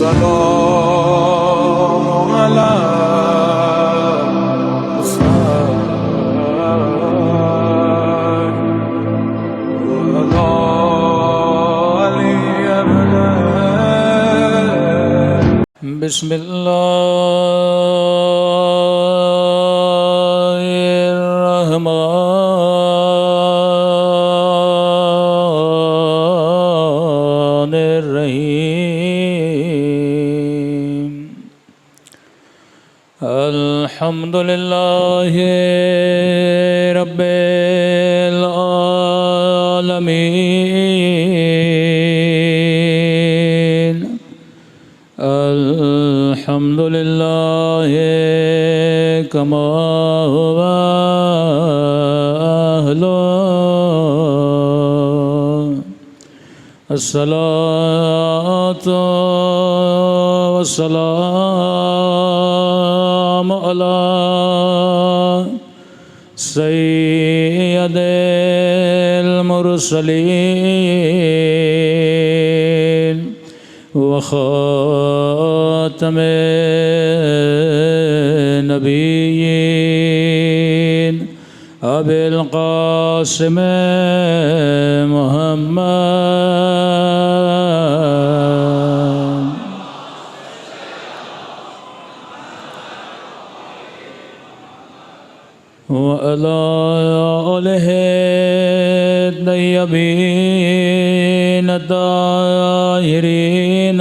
والسلام على بسم الله الرحمن الرحيم الحمد لله رب العالمين الحمد لله كما هو أهله الصلاة والسلام على سيد المرسلين وخاتم النبيين أبي القاسم محمد وعلى آله الطيبين الطاهرين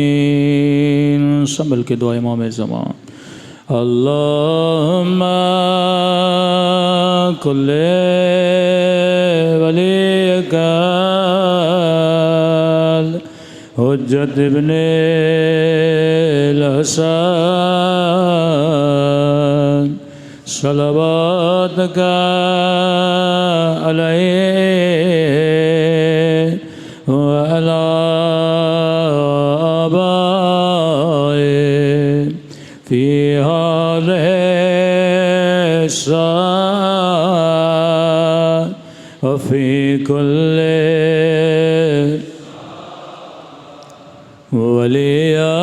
المعصومين سنبھل کے دعا امام زمان اللہم کل ولیک حجت ابن الحسن صلواتک علیہ وعلى آبائه في هذه الساعة وفي كل وليا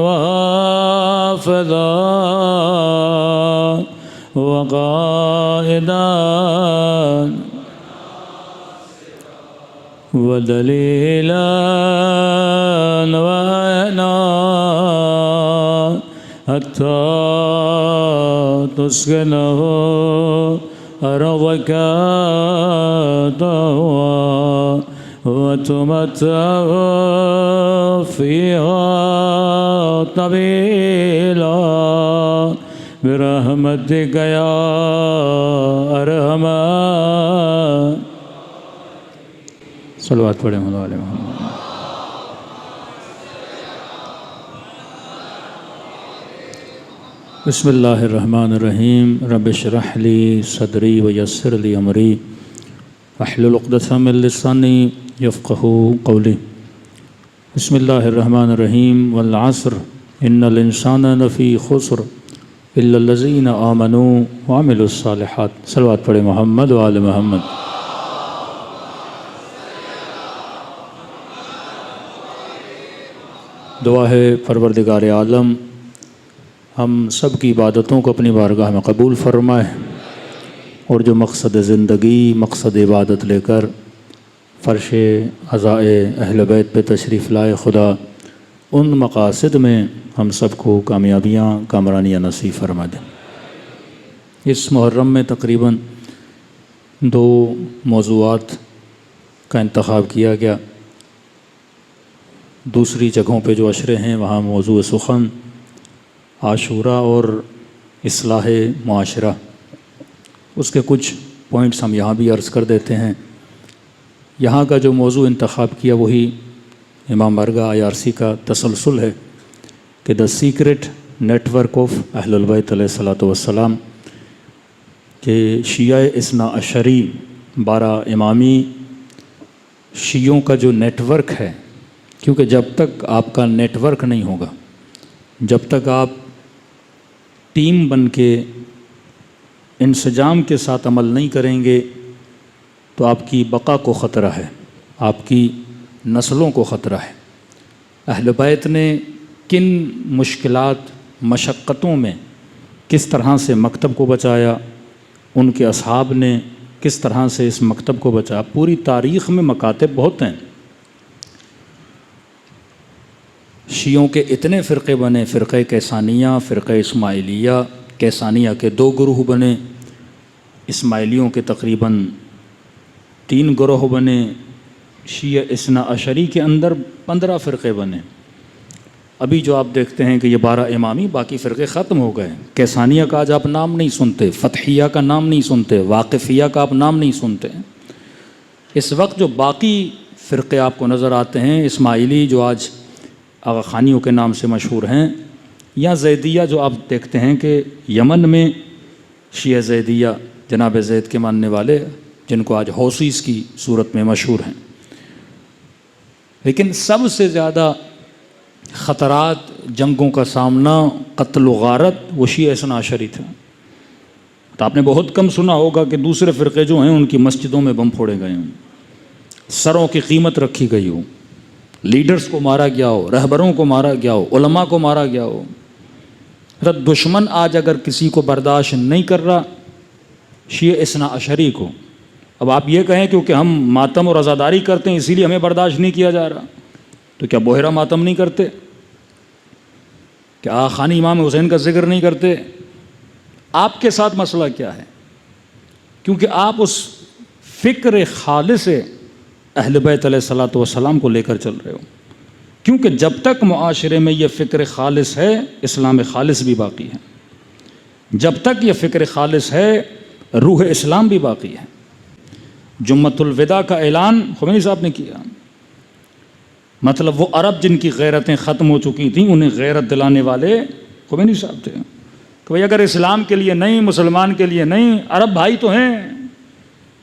وحافظا وقائدا ودليلا وعنا حتى تسكنه أرضك طوعا وتمتع فيها طويلا برحمتك يا أرحم صلوات پڑھیں مولا علیہ محمد بسم اللہ الرحمن الرحیم رب اشرح لی صدری ویسر لی امری واحلل عقدۃ من لسانی یفقہوا قولی بسم اللہ الرحمن الرحیم والعصر ان الانسان لفی خسر الا الذین آمنوا وعملوا الصالحات صلوات پڑھیں محمد وآل محمد دعا ہے پروردگار عالم ہم سب کی عبادتوں کو اپنی بارگاہ میں قبول فرمائے اور جو مقصد زندگی مقصد عبادت لے کر فرش عزائے اہل بیت پہ تشریف لائے خدا ان مقاصد میں ہم سب کو کامیابیاں کامرانیاں نصیب فرما دیں۔ اس محرم میں تقریباً 2 موضوعات کا انتخاب کیا گیا۔ دوسری جگہوں پہ جو عشرے ہیں وہاں موضوع سخن عاشوراء اور اصلاح معاشرہ، اس کے کچھ پوائنٹس ہم یہاں بھی عرض کر دیتے ہیں۔ یہاں کا جو موضوع انتخاب کیا وہی امام بارگاہ IRC کا تسلسل ہے کہ دا سیکرٹ نیٹ ورک آف اہل البیت علیہ الصلوۃ والسلام، کہ شیعہ اثنا عشری 12 امامی شیعوں کا جو نیٹ ورک ہے، کیونکہ جب تک آپ کا نیٹ ورک نہیں ہوگا، جب تک آپ ٹیم بن کے انسجام کے ساتھ عمل نہیں کریں گے تو آپ کی بقا کو خطرہ ہے، آپ کی نسلوں کو خطرہ ہے۔ اہل بیت نے کن مشکلات مشقتوں میں کس طرح سے مکتب کو بچایا، ان کے اصحاب نے کس طرح سے اس مکتب کو بچایا، پوری تاریخ میں مکاتب بہت ہیں۔ شیعوں کے اتنے فرقے بنے، فرقہ کیسانیہ، فرقہ اسماعیلیہ، کیسانیہ کے 2 گروہ بنے، اسماعیلیوں کے تقریباً 3 گروہ بنے، شیعہ اثنا عشری کے اندر 15 فرقے بنے۔ ابھی جو آپ دیکھتے ہیں کہ یہ 12 امامی، باقی فرقے ختم ہو گئے۔ کیسانیہ کا آج آپ نام نہیں سنتے، فتحیہ کا نام نہیں سنتے، واقفیہ کا آپ نام نہیں سنتے۔ اس وقت جو باقی فرقے آپ کو نظر آتے ہیں، اسماعیلی جو آج آغا خانیوں کے نام سے مشہور ہیں، یا زیدیہ جو آپ دیکھتے ہیں کہ یمن میں شیعہ زیدیہ، جناب زید کے ماننے والے، جن کو آج حوثیز کی صورت میں مشہور ہیں۔ لیکن سب سے زیادہ خطرات، جنگوں کا سامنا، قتل و غارت، وہ شیعہ اثنا عشری تھا۔ تو آپ نے بہت کم سنا ہوگا کہ دوسرے فرقے جو ہیں ان کی مسجدوں میں بم پھوڑے گئے ہوں، سروں کی قیمت رکھی گئی ہو، لیڈرز کو مارا گیا ہو، رہبروں کو مارا گیا ہو، علماء کو مارا گیا ہو۔ دشمن آج اگر کسی کو برداشت نہیں کر رہا، شیعہ اثنا عشری کو، اب آپ یہ کہیں کیونکہ ہم ماتم اور عزاداری کرتے ہیں اسی لیے ہمیں برداشت نہیں کیا جا رہا، تو کیا بحیرہ ماتم نہیں کرتے؟ کیا خانی امام حسین کا ذکر نہیں کرتے؟ آپ کے ساتھ مسئلہ کیا ہے؟ کیونکہ آپ اس فکر خالص اہل بیت علیہ الصلوۃ والسلام کو لے کر چل رہے ہو۔ کیونکہ جب تک معاشرے میں یہ فکر خالص ہے، اسلام خالص بھی باقی ہے۔ جب تک یہ فکر خالص ہے، روح اسلام بھی باقی ہے۔ جمعۃ الوداع کا اعلان خمینی صاحب نے کیا، مطلب وہ عرب جن کی غیرتیں ختم ہو چکی تھیں، انہیں غیرت دلانے والے خمینی صاحب تھے کہ بھئی اگر اسلام کے لیے نہیں، مسلمان کے لیے نہیں، عرب بھائی تو ہیں،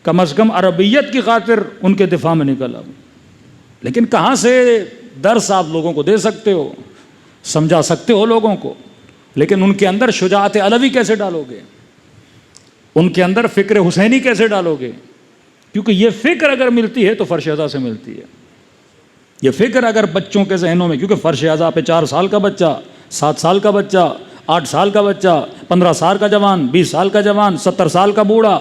کم از کم عربیت کی خاطر ان کے دفاع میں نکل آؤ۔ لیکن کہاں سے درس آپ لوگوں کو دے سکتے ہو، سمجھا سکتے ہو لوگوں کو، لیکن ان کے اندر شجاعت علوی کیسے ڈالو گے؟ ان کے اندر فکر حسینی کیسے ڈالو گے؟ کیونکہ یہ فکر اگر ملتی ہے تو فرش اعضا سے ملتی ہے۔ یہ فکر اگر بچوں کے ذہنوں میں، کیونکہ فرش اعضا پہ 4 سال کا بچہ، 7 سال کا بچہ، 8 سال کا بچہ، 15 سال کا جوان، 20 سال کا جوان، 70 سال کا بوڑھا،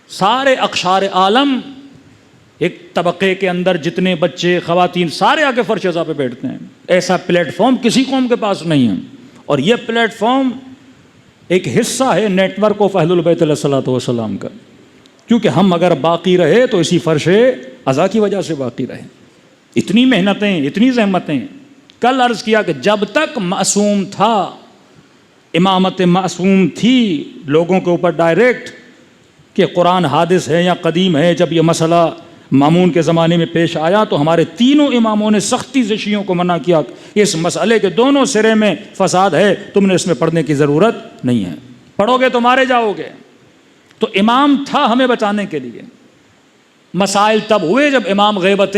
سارے اقشار عالم، ایک طبقے کے اندر جتنے بچے، خواتین، سارے آ کے فرش اعضا پہ بیٹھتے ہیں۔ ایسا پلیٹ فارم کسی قوم کے پاس نہیں ہے، اور یہ پلیٹ فارم ایک حصہ ہے نیٹ ورک آف اہل البیت علیہ الصلوۃ والسلام کا۔ کیونکہ ہم اگر باقی رہے تو اسی فرش اعضا کی وجہ سے باقی رہے۔ اتنی محنتیں، اتنی زحمتیں۔ کل عرض کیا کہ جب تک معصوم تھا، امامت معصوم تھی لوگوں کے اوپر ڈائریکٹ کہ قرآن حادث ہے یا قدیم ہے، جب یہ مسئلہ مامون کے زمانے میں پیش آیا تو ہمارے تینوں اماموں نے سختی سے شیعوں کو منع کیا کہ اس مسئلے کے دونوں سرے میں فساد ہے، تم نے اس میں پڑھنے کی ضرورت نہیں ہے، پڑھو گے تو مارے جاؤ گے۔ تو امام تھا ہمیں بچانے کے لیے۔ مسائل تب ہوئے جب امام غیبت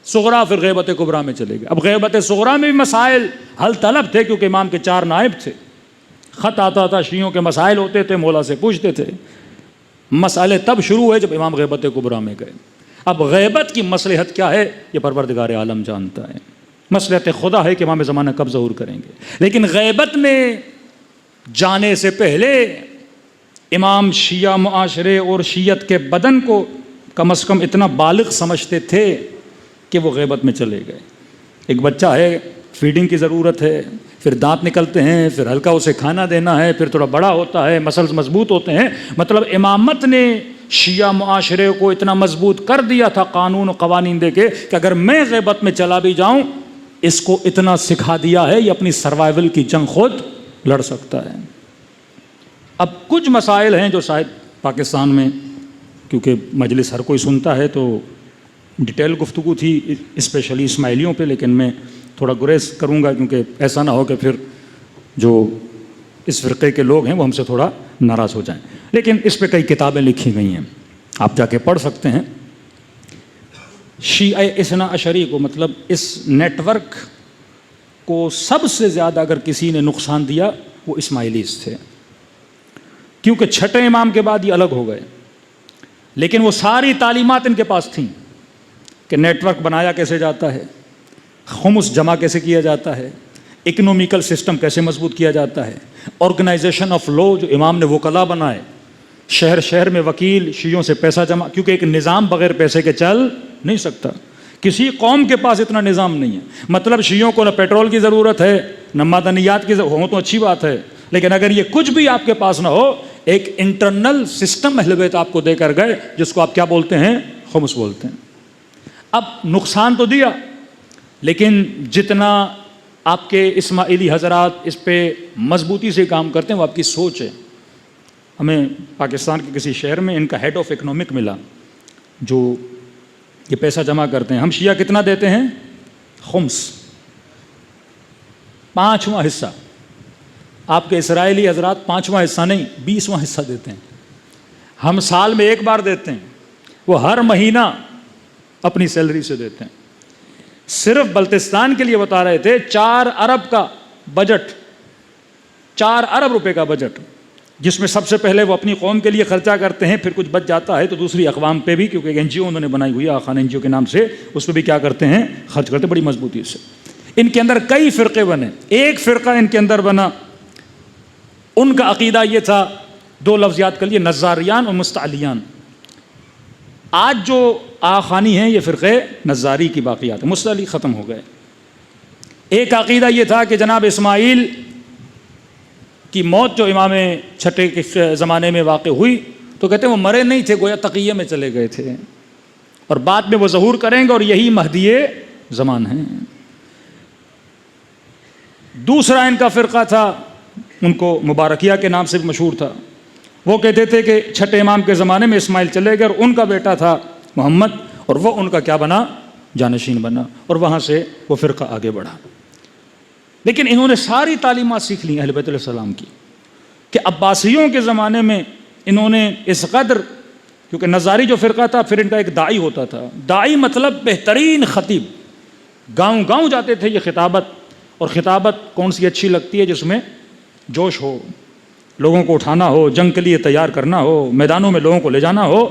صغرا پھر غیبت کبریٰ میں چلے گئے۔ اب غیبت صغرا میں بھی مسائل حل طلب تھے، کیونکہ امام کے 4 نائب تھے، خط آتا تھا، شیعوں کے مسائل ہوتے تھے، مولا سے پوچھتے تھے۔ مسئلے تب شروع ہوئے جب امام غیبت کبریٰ میں گئے۔ اب غیبت کی مصلحت کیا ہے یہ پروردگار عالم جانتا ہے۔ مصلحت خدا ہے کہ امام زمانہ کب ظہور کریں گے، لیکن غیبت میں جانے سے پہلے امام شیعہ معاشرے اور شیعت کے بدن کو کم از کم اتنا بالغ سمجھتے تھے کہ وہ غیبت میں چلے گئے۔ ایک بچہ ہے، فیڈنگ کی ضرورت ہے، پھر دانت نکلتے ہیں، پھر ہلکا اسے کھانا دینا ہے، پھر تھوڑا بڑا ہوتا ہے، مسلز مضبوط ہوتے ہیں۔ مطلب امامت نے شیعہ معاشرے کو اتنا مضبوط کر دیا تھا قانون و قوانین دے کے کہ اگر میں غیبت میں چلا بھی جاؤں، اس کو اتنا سکھا دیا ہے یہ اپنی سروائیول کی جنگ خود لڑ سکتا ہے۔ اب کچھ مسائل ہیں جو شاید پاکستان میں، کیونکہ مجلس ہر کوئی سنتا ہے تو ڈیٹیل گفتگو تھی اسپیشلی اسماعیلیوں پہ، لیکن میں تھوڑا گریز کروں گا کیونکہ ایسا نہ ہو کہ پھر جو اس فرقے کے لوگ ہیں وہ ہم سے تھوڑا ناراض ہو جائیں۔ لیکن اس پہ کئی کتابیں لکھی گئی ہیں، آپ جا کے پڑھ سکتے ہیں۔ شیعہ اثنا عشری کو، مطلب اس نیٹ ورک کو سب سے زیادہ اگر کسی نے نقصان دیا وہ اسماعیلیز تھے، کیونکہ چھٹے امام کے بعد یہ الگ ہو گئے، لیکن وہ ساری تعلیمات ان کے پاس تھیں کہ نیٹ ورک بنایا کیسے جاتا ہے، خمس جمع کیسے کیا جاتا ہے، اکنومیکل سسٹم کیسے مضبوط کیا جاتا ہے، آرگنائزیشن آف لا جو امام نے وکلا بنائے، شہر شہر میں وکیل شیعوں سے پیسہ جمع، کیونکہ ایک نظام بغیر پیسے کے چل نہیں سکتا، کسی قوم کے پاس اتنا نظام نہیں ہے۔ مطلب شیعوں کو نہ پیٹرول کی ضرورت ہے نہ معدنیات کی ضرورت ہو تو اچھی بات ہے، لیکن اگر یہ کچھ بھی آپ کے پاس نہ ہو، ایک انٹرنل سسٹم اہل بیت آپ کو دے کر گئے جس کو آپ کیا بولتے ہیں، خمس بولتے ہیں۔ اب نقصان تو دیا، لیکن جتنا آپ کے اسماعیلی حضرات اس پہ مضبوطی سے کام کرتے ہیں وہ آپ کی سوچ ہے۔ ہمیں پاکستان کے کسی شہر میں ان کا ہیڈ آف اکنامک ملا جو یہ پیسہ جمع کرتے ہیں۔ ہم شیعہ کتنا دیتے ہیں؟ خمس، 5واں حصہ۔ آپ کے اسرائیلی حضرات 5واں حصہ نہیں 20واں حصہ دیتے ہیں۔ ہم سال میں ایک بار دیتے ہیں، وہ ہر مہینہ اپنی سیلری سے دیتے ہیں۔ صرف بلتستان کے لیے بتا رہے تھے 4 ارب کا بجٹ، 4 ارب روپے کا بجٹ، جس میں سب سے پہلے وہ اپنی قوم کے لیے خرچہ کرتے ہیں، پھر کچھ بچ جاتا ہے تو دوسری اقوام پہ بھی، کیونکہ ایک این جی او انہوں نے بنائی ہوئی ہے آخان این جی او کے نام سے، اس پہ بھی کیا کرتے ہیں، خرچ کرتے بڑی مضبوطی سے۔ ان کے اندر کئی فرقے بنے، ایک فرقہ ان کے اندر بنا، ان کا عقیدہ یہ تھا، 2 لفظ یاد کر لیے، نزاریان اور مستعلیان۔ آج جو آخانی ہیں یہ فرقے نزاری کی باقیات ہیں، مستعلی ختم ہو گئے۔ ایک عقیدہ یہ تھا کہ جناب اسماعیل کی موت جو امام چھٹے کے زمانے میں واقع ہوئی تو کہتے ہیں وہ مرے نہیں تھے، گویا تقیہ میں چلے گئے تھے، اور بعد میں وہ ظہور کریں گے اور یہی مہدی زمان ہیں۔ دوسرا ان کا فرقہ تھا، ان کو مبارکیہ کے نام سے بھی مشہور تھا، وہ کہتے تھے کہ چھٹے امام کے زمانے میں اسماعیل چلے گئے اور ان کا بیٹا تھا محمد، اور وہ ان کا کیا بنا، جانشین بنا، اور وہاں سے وہ فرقہ آگے بڑھا۔ لیکن انہوں نے ساری تعلیمات سیکھ لی اہل بیت علیہ السلام کی، کہ عباسیوں کے زمانے میں انہوں نے اس قدر، کیونکہ نظاری جو فرقہ تھا پھر ان کا ایک داعی ہوتا تھا، داعی مطلب بہترین خطیب، گاؤں گاؤں جاتے تھے یہ خطابت، اور خطابت کون سی اچھی لگتی ہے؟ جس میں جوش ہو، لوگوں کو اٹھانا ہو، جنگ کے لیے تیار کرنا ہو، میدانوں میں لوگوں کو لے جانا ہو،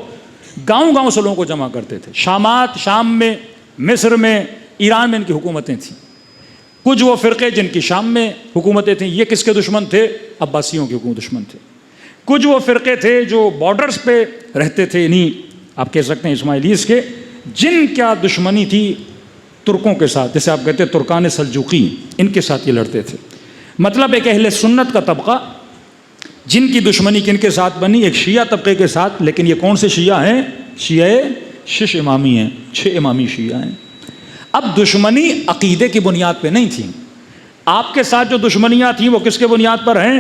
گاؤں گاؤں سے لوگوں کو جمع کرتے تھے۔ شام میں، مصر میں، ایران میں ان کی حکومتیں تھیں۔ کچھ وہ فرقے جن کی شام میں حکومتیں تھیں، یہ کس کے دشمن تھے؟ عباسیوں کے حکومت دشمن تھے۔ کچھ وہ فرقے تھے جو بارڈرز پہ رہتے تھے، انہیں آپ کہہ سکتے ہیں اسماعیلیز کے، جن کیا دشمنی تھی ترکوں کے ساتھ، جیسے آپ کہتے ہیں ترکان سلجوقی، ان کے ساتھ یہ لڑتے تھے۔ مطلب ایک اہل سنت کا طبقہ جن کی دشمنی کن کے ساتھ بنی؟ ایک شیعہ طبقے کے ساتھ، لیکن یہ کون سے شیعہ ہیں؟ شیعہ 6 امامی ہیں، 6 امامی شیعہ ہیں۔ اب دشمنی عقیدے کی بنیاد پہ نہیں تھی، آپ کے ساتھ جو دشمنیاں تھیں وہ کس کے بنیاد پر ہیں؟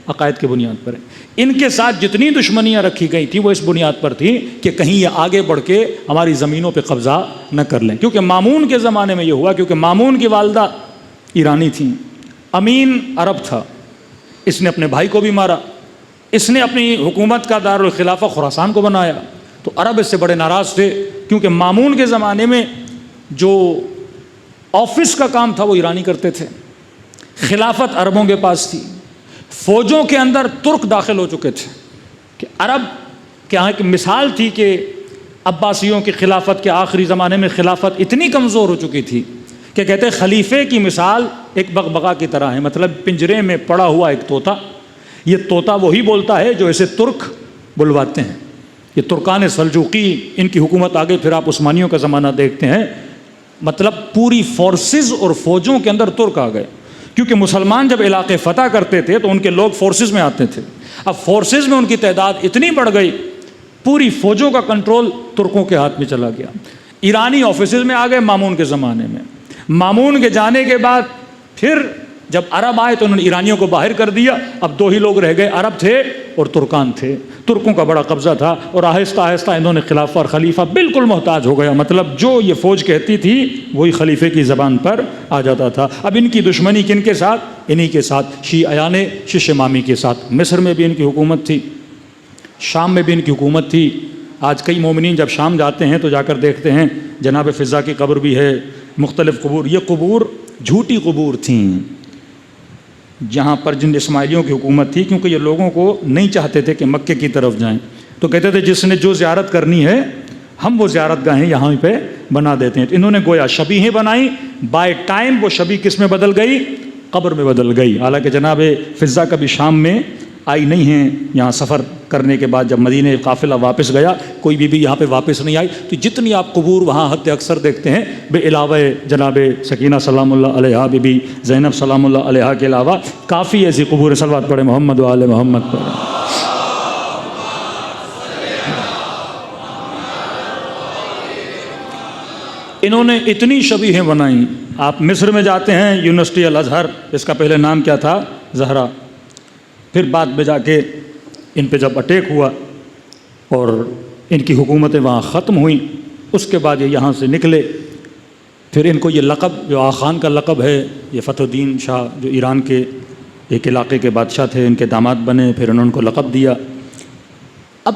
عقائد کے بنیاد پر ہیں۔ ان کے ساتھ جتنی دشمنیاں رکھی گئی تھیں وہ اس بنیاد پر تھی کہ کہیں یہ آگے بڑھ کے ہماری زمینوں پہ قبضہ نہ کر لیں، کیونکہ مامون کے زمانے میں یہ ہوا، کیونکہ مامون کی والدہ ایرانی تھیں، امین عرب تھا، اس نے اپنے بھائی کو بھی مارا، اس نے اپنی حکومت کا دارالخلافہ خراسان کو بنایا، تو عرب اس سے بڑے ناراض تھے، کیونکہ مامون کے زمانے میں جو آفس کا کام تھا وہ ایرانی کرتے تھے، خلافت عربوں کے پاس تھی، فوجوں کے اندر ترک داخل ہو چکے تھے، کہ عرب کے یہاں کی مثال تھی کہ عباسیوں کی خلافت کے آخری زمانے میں خلافت اتنی کمزور ہو چکی تھی کہ کہتے ہیں خلیفے کی مثال ایک بغبغا کی طرح ہے، مطلب پنجرے میں پڑا ہوا ایک طوطا، یہ طوطا وہی بولتا ہے جو اسے ترک بلواتے ہیں۔ یہ ترکان سلجوقی، ان کی حکومت آگے پھر آپ عثمانیوں کا زمانہ دیکھتے ہیں، مطلب پوری فورسز اور فوجوں کے اندر ترک آ گئے، کیونکہ مسلمان جب علاقے فتح کرتے تھے تو ان کے لوگ فورسز میں آتے تھے، اب فورسز میں ان کی تعداد اتنی بڑھ گئی، پوری فوجوں کا کنٹرول ترکوں کے ہاتھ میں چلا گیا۔ ایرانی آفیسز میں آ گئے مامون کے زمانے میں، مامون کے جانے کے بعد پھر جب عرب آئے تو انہوں نے ایرانیوں کو باہر کر دیا، اب 2 ہی لوگ رہ گئے، عرب تھے اور ترکان تھے، ترکوں کا بڑا قبضہ تھا، اور آہستہ آہستہ انہوں نے خلافہ اور خلیفہ بالکل محتاج ہو گیا، مطلب جو یہ فوج کہتی تھی وہی خلیفے کی زبان پر آ جاتا تھا۔ اب ان کی دشمنی کن کے ساتھ؟ انہی کے ساتھ، شیعیان 6 امامی کے ساتھ۔ مصر میں بھی ان کی حکومت تھی، شام میں بھی ان کی حکومت تھی۔ آج کئی مومنین جب شام جاتے ہیں تو جا کر دیکھتے ہیں جناب فضا کی قبر بھی ہے، مختلف قبور، یہ قبور جھوٹی قبور تھیں، جہاں پر جن اسماعیلیوں کی حکومت تھی، کیونکہ یہ لوگوں کو نہیں چاہتے تھے کہ مکے کی طرف جائیں، تو کہتے تھے جس نے جو زیارت کرنی ہے ہم وہ زیارت گاہیں یہاں پہ بنا دیتے ہیں۔ تو انہوں نے گویا شبیہیں بنائیں، بائی ٹائم وہ شبیہ کس میں بدل گئی؟ قبر میں بدل گئی۔ حالانکہ جناب فضہ کبھی شام میں آئی نہیں ہیں، یہاں سفر کرنے کے بعد جب مدینہ قافلہ واپس گیا کوئی بھی یہاں پہ واپس نہیں آئی۔ تو جتنی آپ قبور وہاں حد اکثر دیکھتے ہیں بے علاوہ جناب سکینہ سلام اللہ علیہا، بی بی زینب سلام اللہ علیہا کے علاوہ کافی ایسی قبور، صلوات پڑھے محمد و آل محمد پر۔ انہوں نے اتنی شبیہیں بنائیں، آپ مصر میں جاتے ہیں یونیورسٹی الازہر، اس کا پہلے نام کیا تھا؟ زہرا، پھر بعد میں جا کے ان پہ جب اٹیک ہوا اور ان کی حکومتیں وہاں ختم ہوئیں، اس کے بعد یہ یہاں سے نکلے، پھر ان کو یہ لقب جو آغا خان کا لقب ہے، یہ فتح الدین شاہ جو ایران کے ایک علاقے کے بادشاہ تھے، ان کے داماد بنے، پھر انہوں نے ان کو لقب دیا۔ اب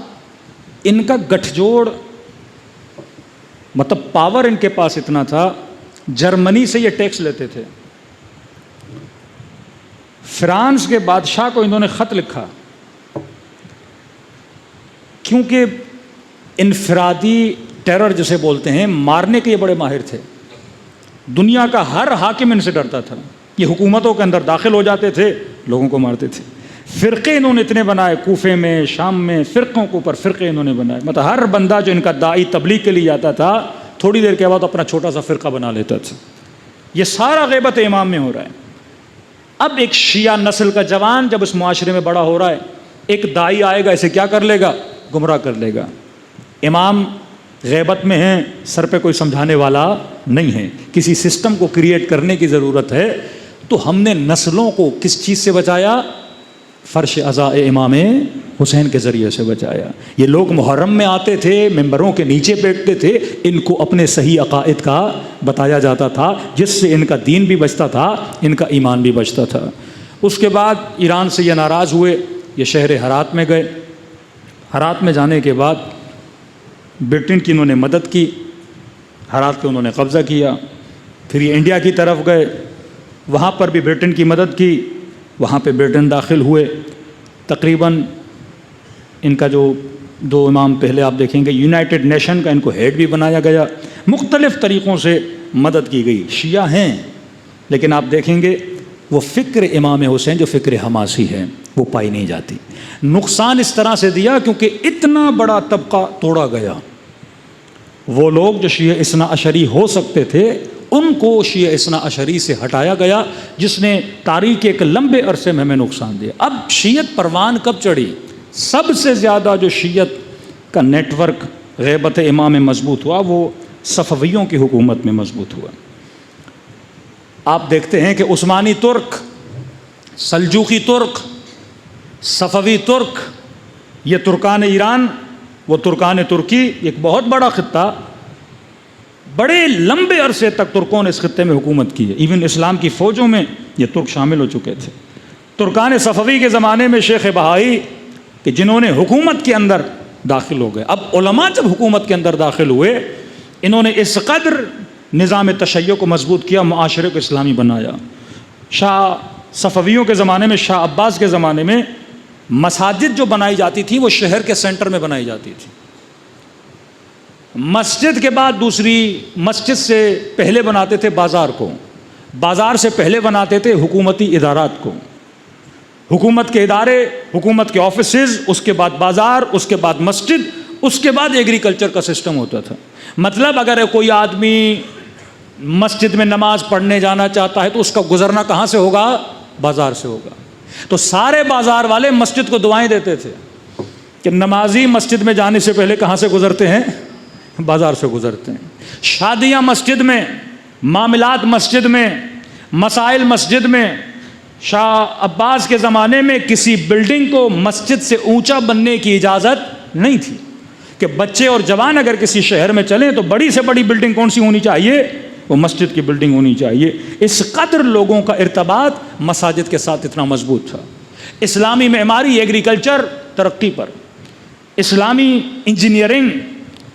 ان کا گٹھ جوڑ، مطلب پاور ان کے پاس اتنا تھا، جرمنی سے یہ ٹیکس لیتے تھے۔ فرانس کے بادشاہ کو انہوں نے خط لکھا، کیونکہ انفرادی ٹیرر جسے بولتے ہیں، مارنے کے یہ بڑے ماہر تھے، دنیا کا ہر حاکم ان سے ڈرتا تھا، یہ حکومتوں کے اندر داخل ہو جاتے تھے، لوگوں کو مارتے تھے۔ فرقے انہوں نے اتنے بنائے، کوفے میں، شام میں، فرقوں کے اوپر فرقے انہوں نے بنائے، مطلب ہر بندہ جو ان کا داعی تبلیغ کے لیے جاتا تھا تھوڑی دیر کے بعد اپنا چھوٹا سا فرقہ بنا لیتا تھا۔ یہ سارا غیبت امام میں ہو رہا ہے۔ اب ایک شیعہ نسل کا جوان جب اس معاشرے میں بڑا ہو رہا ہے، ایک داعی آئے گا، اسے کیا کر لے گا؟ گمراہ کر لے گا۔ امام غیبت میں ہیں، سر پہ کوئی سمجھانے والا نہیں ہے، کسی سسٹم کو کریٹ کرنے کی ضرورت ہے۔ تو ہم نے نسلوں کو کس چیز سے بچایا؟ فرش عزاء امام حسین کے ذریعے سے بچایا۔ یہ لوگ محرم میں آتے تھے، ممبروں کے نیچے بیٹھتے تھے، ان کو اپنے صحیح عقائد کا بتایا جاتا تھا، جس سے ان کا دین بھی بچتا تھا، ان کا ایمان بھی بچتا تھا۔ اس کے بعد ایران سے یہ ناراض ہوئے، یہ شہر ہرات میں گئے۔ ہرات میں جانے کے بعد برٹن کی انہوں نے مدد کی، ہرات پہ انہوں نے قبضہ کیا۔ پھر یہ انڈیا کی طرف گئے، وہاں پر بھی برٹن کی مدد کی، وہاں پہ برٹن داخل ہوئے۔ تقریباً ان کا جو دو امام پہلے آپ دیکھیں گے، یونائٹڈ نیشن کا ان کو ہیڈ بھی بنایا گیا، مختلف طریقوں سے مدد کی گئی۔ شیعہ ہیں لیکن آپ دیکھیں گے وہ فکر امام حسین جو فکر حماسی ہے وہ پائی نہیں جاتی۔ نقصان اس طرح سے دیا کیونکہ اتنا بڑا طبقہ توڑا گیا۔ وہ لوگ جو شیعہ اثنا عشری ہو سکتے تھے ان کو شیعہ اثنا عشری سے ہٹایا گیا، جس نے تاریخ ایک لمبے عرصے میں ہمیں نقصان دیا۔ اب شیعت پروان کب چڑھی؟ سب سے زیادہ جو شیعت کا نیٹ ورک غیبت امام میں مضبوط ہوا وہ صفویوں کی حکومت میں مضبوط ہوا۔ آپ دیکھتے ہیں کہ عثمانی ترک، سلجوقی ترک، صفوی ترک، یہ ترکان ایران، وہ ترکان ترکی، ایک بہت بڑا خطہ، بڑے لمبے عرصے تک ترکوں نے اس خطے میں حکومت کی ہے۔ ایون اسلام کی فوجوں میں یہ ترک شامل ہو چکے تھے۔ ترکان صفوی کے زمانے میں شیخ بہائی کہ جنہوں نے حکومت کے اندر داخل ہو گئے، اب علماء جب حکومت کے اندر داخل ہوئے، انہوں نے اس قدر نظام تشیع کو مضبوط کیا، معاشرے کو اسلامی بنایا۔ شاہ صفویوں کے زمانے میں، شاہ عباس کے زمانے میں مساجد جو بنائی جاتی تھی وہ شہر کے سینٹر میں بنائی جاتی تھی۔ مسجد کے بعد دوسری مسجد سے پہلے بناتے تھے بازار کو، بازار سے پہلے بناتے تھے حکومتی ادارات کو، حکومت کے ادارے، حکومت کے آفیسز، اس کے بعد بازار، اس کے بعد مسجد، اس کے بعد ایگریکلچر کا سسٹم ہوتا تھا۔ مطلب اگر کوئی آدمی مسجد میں نماز پڑھنے جانا چاہتا ہے تو اس کا گزرنا کہاں سے ہوگا؟ بازار سے ہوگا۔ تو سارے بازار والے مسجد کو دعائیں دیتے تھے کہ نمازی مسجد میں جانے سے پہلے کہاں سے گزرتے ہیں؟ بازار سے گزرتے ہیں۔ شادیاں مسجد میں، معاملات مسجد میں، مسائل مسجد میں۔ شاہ عباس کے زمانے میں کسی بلڈنگ کو مسجد سے اونچا بننے کی اجازت نہیں تھی کہ بچے اور جوان اگر کسی شہر میں چلیں تو بڑی سے بڑی بلڈنگ کون سی ہونی چاہیے؟ وہ مسجد کی بلڈنگ ہونی چاہیے۔ اس قدر لوگوں کا ارتباط مساجد کے ساتھ اتنا مضبوط تھا۔ اسلامی معماری، ایگریکلچر ترقی پر، اسلامی انجینئرنگ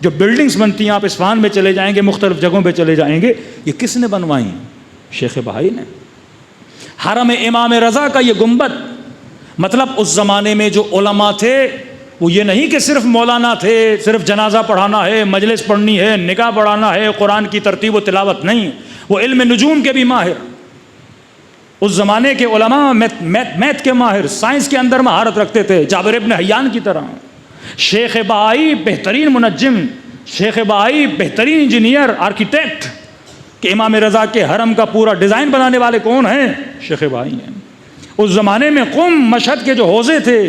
جو بلڈنگز بنتی ہیں، آپ اصفہان میں چلے جائیں گے، مختلف جگہوں پہ چلے جائیں گے، یہ کس نے بنوائیں؟ شیخ بہائی نے۔ حرم امام رضا کا یہ گنبد، مطلب اس زمانے میں جو علماء تھے وہ یہ نہیں کہ صرف مولانا تھے، صرف جنازہ پڑھانا ہے، مجلس پڑھنی ہے، نکاح پڑھانا ہے، قرآن کی ترتیب و تلاوت نہیں، وہ علم نجوم کے بھی ماہر، اس زمانے کے علماء میتھ کے ماہر، سائنس کے اندر مہارت رکھتے تھے، جابر ابن حیان کی طرح۔ شیخ بہائی بہترین منجم، شیخ بہائی بہترین انجینئر، آرکیٹیکٹ، کہ امام رضا کے حرم کا پورا ڈیزائن بنانے والے کون ہیں؟ شیخ بہائی ہیں۔ اس زمانے میں قم مشہد کے جو حوزے تھے،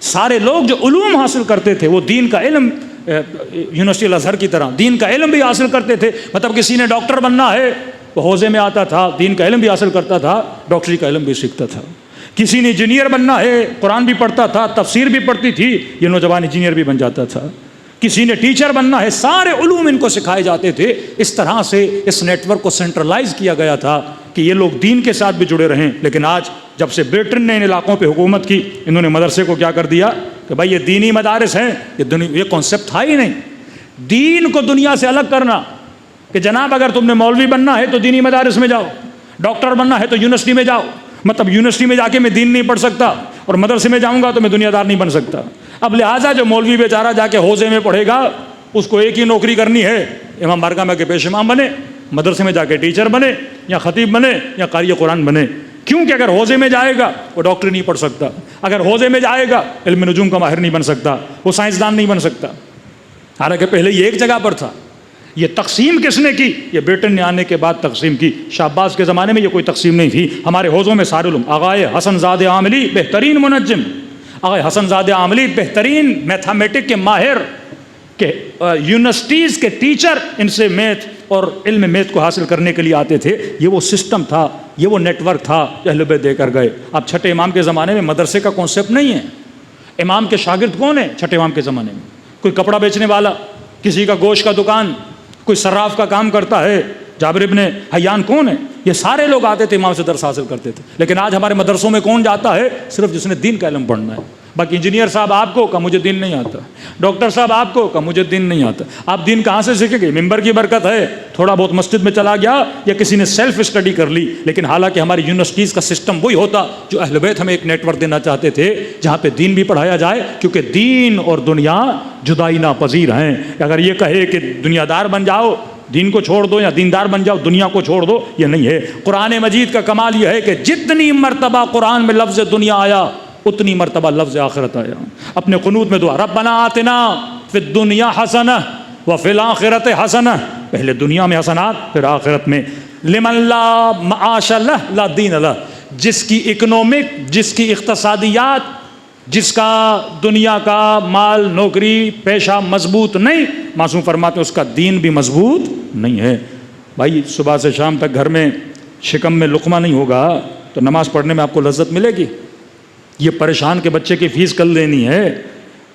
سارے لوگ جو علوم حاصل کرتے تھے وہ دین کا علم، یونیورسٹی الازہر کی طرح دین کا علم بھی حاصل کرتے تھے، مطلب کسی نے ڈاکٹر بننا ہے وہ حوزے میں آتا تھا، دین کا علم بھی حاصل کرتا تھا، ڈاکٹری کا علم بھی سیکھتا تھا۔ کسی نے انجینئر بننا ہے، قرآن بھی پڑھتا تھا، تفسیر بھی پڑھتی تھی، یہ نوجوان انجینئر بھی بن جاتا تھا۔ کسی نے ٹیچر بننا ہے، سارے علوم ان کو سکھائے جاتے تھے۔ اس طرح سے اس نیٹ ورک کو سینٹرلائز کیا گیا تھا کہ یہ لوگ دین کے ساتھ بھی جڑے رہیں۔ لیکن آج جب سے برٹن نے ان علاقوں پہ حکومت کی، انہوں نے مدرسے کو کیا کر دیا کہ بھائی یہ دینی مدارس ہیں، یہ کانسیپٹ تھا ہی نہیں، دین کو دنیا سے الگ کرنا، کہ جناب اگر تم نے مولوی بننا ہے تو دینی مدارس میں جاؤ، ڈاکٹر بننا ہے تو یونیورسٹی میں جاؤ، مطلب یونیورسٹی میں جا کے میں دین نہیں پڑھ سکتا اور مدرسے میں جاؤں گا تو میں دنیا دار نہیں بن سکتا۔ اب لہٰذا جو مولوی بیچارہ جا کے حوزے میں پڑھے گا اس کو ایک ہی نوکری کرنی ہے، امام بارگاہ میں کے پیش امام بنے، مدرسے میں جا کے ٹیچر بنے، یا خطیب بنے، یا قاری قرآن بنے۔ کیونکہ اگر حوزے میں جائے گا وہ ڈاکٹر نہیں پڑھ سکتا، اگر حوزے میں جائے گا علم نجوم کا ماہر نہیں بن سکتا، وہ سائنسدان نہیں بن سکتا۔ حالانکہ پہلے یہ ایک جگہ پر تھا۔ یہ تقسیم کس نے کی؟ یہ برٹن نے آنے کے بعد تقسیم کی۔ شاہ عباس کے زمانے میں یہ کوئی تقسیم نہیں تھی۔ ہمارے حوزوں میں سارے علوم، آغائے حسن زادہ عاملی بہترین منجم، آغائے حسن زادہ عاملی بہترین میتھمیٹک کے ماہر، کہ یونیورسٹیز کے ٹیچر ان سے میتھ اور علم میتھ کو حاصل کرنے کے لیے آتے تھے۔ یہ وہ سسٹم تھا، یہ وہ نیٹ ورک تھا جو اہل بیت دے کر گئے۔ اب چھٹے امام کے زمانے میں مدرسے کا کانسیپٹ نہیں ہے۔ امام کے شاگرد کون ہیں چھٹے امام کے زمانے میں؟ کوئی کپڑا بیچنے والا، کسی کا گوشت کا دکان، کوئی صراف کا کام کرتا ہے۔ جابر ابن حیان کون ہے؟ یہ سارے لوگ آتے تھے امام سے درس حاصل کرتے تھے۔ لیکن آج ہمارے مدرسوں میں کون جاتا ہے؟ صرف جس نے دین کا علم پڑھنا ہے۔ باقی انجینئر صاحب آپ کو کہا مجھے دین نہیں آتا، ڈاکٹر صاحب آپ کو کہا مجھے دین نہیں آتا۔ آپ دین کہاں سے سیکھیں گے؟ ممبر کی برکت ہے، تھوڑا بہت مسجد میں چلا گیا یا کسی نے سیلف اسٹڈی کر لی۔ لیکن حالانکہ ہماری یونیورسٹیز کا سسٹم وہی ہوتا جو اہل بیت ہمیں ایک نیٹ ورک دینا چاہتے تھے، جہاں پہ دین بھی پڑھایا جائے، کیونکہ دین اور دنیا جدائی ناپذیر ہیں۔ اگر یہ کہے کہ دنیا دار بن جاؤ، دین کو چھوڑ دو، یا دیندار بن جاؤ، دنیا کو چھوڑ دو، یہ نہیں ہے۔ قرآن مجید کا کمال یہ ہے کہ جتنی مرتبہ قرآن میں لفظ دنیا آیا اتنی مرتبہ لفظ آخرت آیا۔ اپنے قنوت میں دعا، ربنا آتنا فی الدنیا حسنہ وفی الآخرۃ حسنہ، پہلے دنیا میں حسنات پھر آخرت میں۔ لمن لا معاش لہ لا دین لہ، جس کی اکنامک، جس کی اقتصادیات، جس کا دنیا کا مال نوکری پیشہ مضبوط نہیں، معصوم فرماتے ہیں اس کا دین بھی مضبوط نہیں ہے۔ بھائی صبح سے شام تک گھر میں شکم میں لقمہ نہیں ہوگا تو نماز پڑھنے میں آپ کو لذت ملے گی؟ یہ پریشان کے بچے کی فیس کل لینی ہے،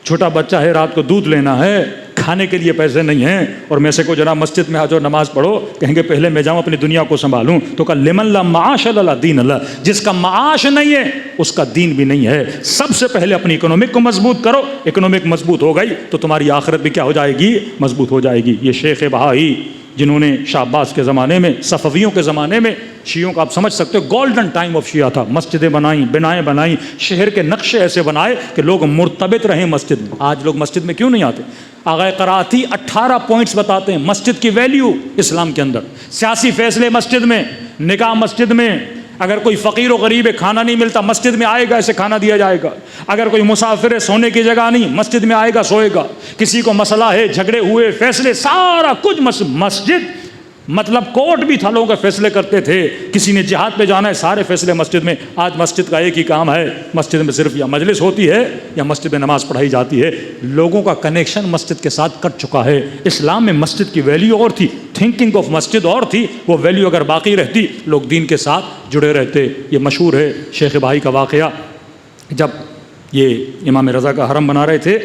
چھوٹا بچہ ہے رات کو دودھ لینا ہے، کھانے کے لیے پیسے نہیں ہیں، اور میں سے کو جناب مسجد میں آ جاؤ نماز پڑھو، کہیں گے پہلے میں جاؤں اپنی دنیا کو سنبھالوں۔ تو کہا لمن لا معاش لا دین اللہ، جس کا معاش نہیں ہے اس کا دین بھی نہیں ہے۔ سب سے پہلے اپنی اکنامک کو مضبوط کرو، اکنامک مضبوط ہو گئی تو تمہاری آخرت بھی کیا ہو جائے گی؟ مضبوط ہو جائے گی۔ یہ شیخ بہائی جنہوں نے شاہ عباس کے زمانے میں، صفویوں کے زمانے میں، شیعوں کا آپ سمجھ سکتے ہو گولڈن ٹائم آف شیعہ تھا، مسجدیں بنائیں، بنائیں بنائیں، شہر کے نقشے ایسے بنائے کہ لوگ مرتبط رہیں مسجد میں۔ آج لوگ مسجد میں کیوں نہیں آتے؟ آغا قراتی 18 پوائنٹس بتاتے ہیں مسجد کی ویلیو اسلام کے اندر۔ سیاسی فیصلے مسجد میں، نکاح مسجد میں، اگر کوئی فقیر و غریب ہے کھانا نہیں ملتا مسجد میں آئے گا، اسے کھانا دیا جائے گا۔ اگر کوئی مسافر ہے سونے کی جگہ نہیں، مسجد میں آئے گا سوئے گا۔ کسی کو مسئلہ ہے، جھگڑے ہوئے، فیصلے، سارا کچھ مسجد مطلب کورٹ بھی تھا، لوگوں کے فیصلے کرتے تھے۔ کسی نے جہاد پہ جانا ہے، سارے فیصلے مسجد میں۔ آج مسجد کا ایک ہی کام ہے، مسجد میں صرف یا مجلس ہوتی ہے یا مسجد میں نماز پڑھائی جاتی ہے۔ لوگوں کا کنیکشن مسجد کے ساتھ کٹ چکا ہے۔ اسلام میں مسجد کی ویلیو اور تھی، تھنکنگ آف مسجد اور تھی، وہ ویلیو اگر باقی رہتی لوگ دین کے ساتھ جڑے رہتے۔ یہ مشہور ہے شیخ بہائی کا واقعہ، جب یہ امام رضا کا حرم بنا رہے تھے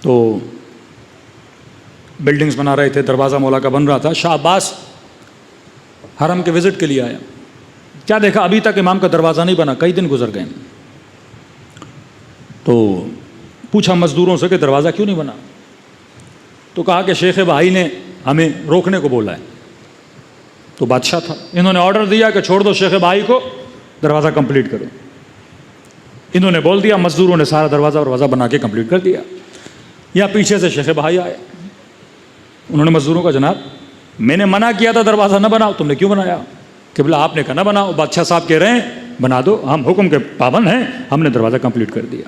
تو بلڈنگز بنا رہے تھے، دروازہ مولا کا بن رہا تھا۔ شاہ عباس حرم کے وزٹ کے لیے آیا، کیا دیکھا ابھی تک امام کا دروازہ نہیں بنا، کئی دن گزر گئے۔ تو پوچھا مزدوروں سے کہ دروازہ کیوں نہیں بنا؟ تو کہا کہ شیخ بہائی نے ہمیں روکنے کو بولا ہے۔ تو بادشاہ تھا، انہوں نے آرڈر دیا کہ چھوڑ دو شیخ بھائی کو، دروازہ کمپلیٹ کرو۔ انہوں نے بول دیا، مزدوروں نے سارا دروازہ بنا کے کمپلیٹ کر دیا۔ یا پیچھے سے شیخ بھائی آئے، انہوں نے مزدوروں کا، جناب میں نے منع کیا تھا دروازہ نہ بناؤ، تم نے کیوں بنایا؟ کہ بلا آپ نے کہا نہ بناؤ، بادشاہ صاحب کہہ رہے ہیں بنا دو، ہم حکم کے پابند ہیں، ہم نے دروازہ کمپلیٹ کر دیا۔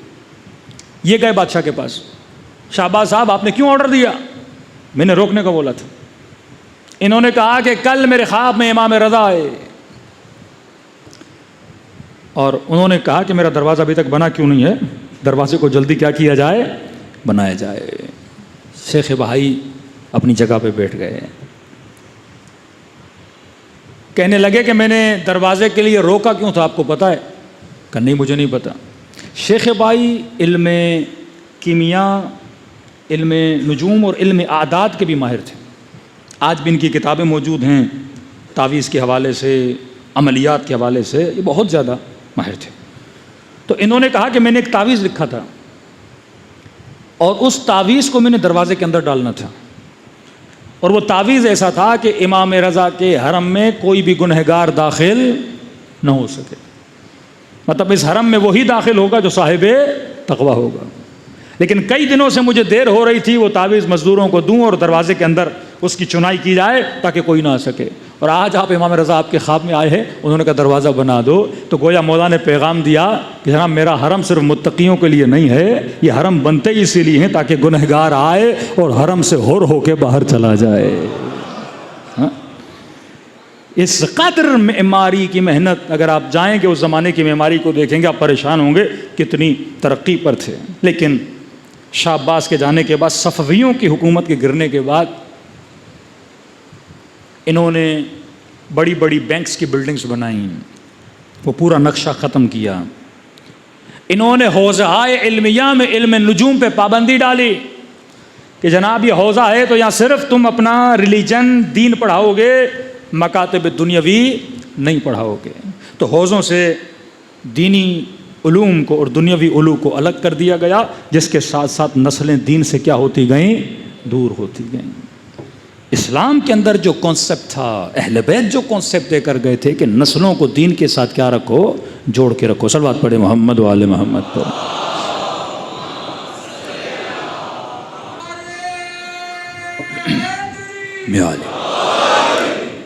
یہ گئے بادشاہ کے پاس، شہباز صاحب آپ نے کیوں آرڈر دیا؟ میں نے روکنے کا بولا تھا۔ انہوں نے کہا کہ کل میرے خواب میں امام رضا آئے اور انہوں نے کہا کہ میرا دروازہ ابھی تک بنا کیوں نہیں ہے، دروازے کو جلدی کیا کیا جائے، بنایا جائے۔ شیخ بھائی اپنی جگہ پہ بیٹھ گئے، کہنے لگے کہ میں نے دروازے کے لیے روکا کیوں تھا، آپ کو پتہ ہے؟ کہ نہیں مجھے نہیں پتا۔ شیخ بھائی علم کیمیا، علم نجوم اور علم اعداد کے بھی ماہر تھے، آج بھی ان کی کتابیں موجود ہیں، تعویذ کے حوالے سے، عملیات کے حوالے سے یہ بہت زیادہ ماہر تھے۔ تو انہوں نے کہا کہ میں نے ایک تعویذ لکھا تھا اور اس تعویذ کو میں نے دروازے کے اندر ڈالنا تھا، اور وہ تعویذ ایسا تھا کہ امام رضا کے حرم میں کوئی بھی گنہگار داخل نہ ہو سکے، مطلب اس حرم میں وہی داخل ہوگا جو صاحب تقویٰ ہوگا۔ لیکن کئی دنوں سے مجھے دیر ہو رہی تھی وہ تعویذ مزدوروں کو دوں اور دروازے کے اندر اس کی چنائی کی جائے تاکہ کوئی نہ آ سکے، اور آج آپ امام رضا آپ کے خواب میں آئے ہیں، انہوں نے کہا دروازہ بنا دو، تو گویا مولا نے پیغام دیا کہ جناب میرا حرم صرف متقیوں کے لیے نہیں ہے، یہ حرم بنتے ہی اسی لیے ہیں تاکہ گنہگار آئے اور حرم سے ہو کے باہر چلا جائے۔ اس قدر معماری کی محنت، اگر آپ جائیں گے اس زمانے کی معماری کو دیکھیں گے آپ پریشان ہوں گے کتنی ترقی پر تھے۔ لیکن شاہ عباس کے جانے کے بعد، صفویوں کی حکومت کے گرنے کے بعد، انہوں نے بڑی بڑی بینکس کی بلڈنگز بنائیں، وہ پورا نقشہ ختم کیا۔ انہوں نے حوزہائے علمیہ میں علم نجوم پہ پابندی ڈالی کہ جناب یہ حوزہ ہے تو یہاں صرف تم اپنا ریلیجن، دین پڑھاؤ گے، مکاتب دنیاوی نہیں پڑھاؤ گے۔ تو حوزوں سے دینی علوم کو اور دنیاوی علوم کو الگ کر دیا گیا، جس کے ساتھ ساتھ نسلیں دین سے کیا ہوتی گئیں، دور ہوتی گئیں۔ اسلام کے اندر جو کانسیپٹ تھا، اہل بیت جو کانسیپٹ دے کر گئے تھے کہ نسلوں کو دین کے ساتھ کیا رکھو، جوڑ کے رکھو۔ صلوات پڑھے محمد و آل محمد پر۔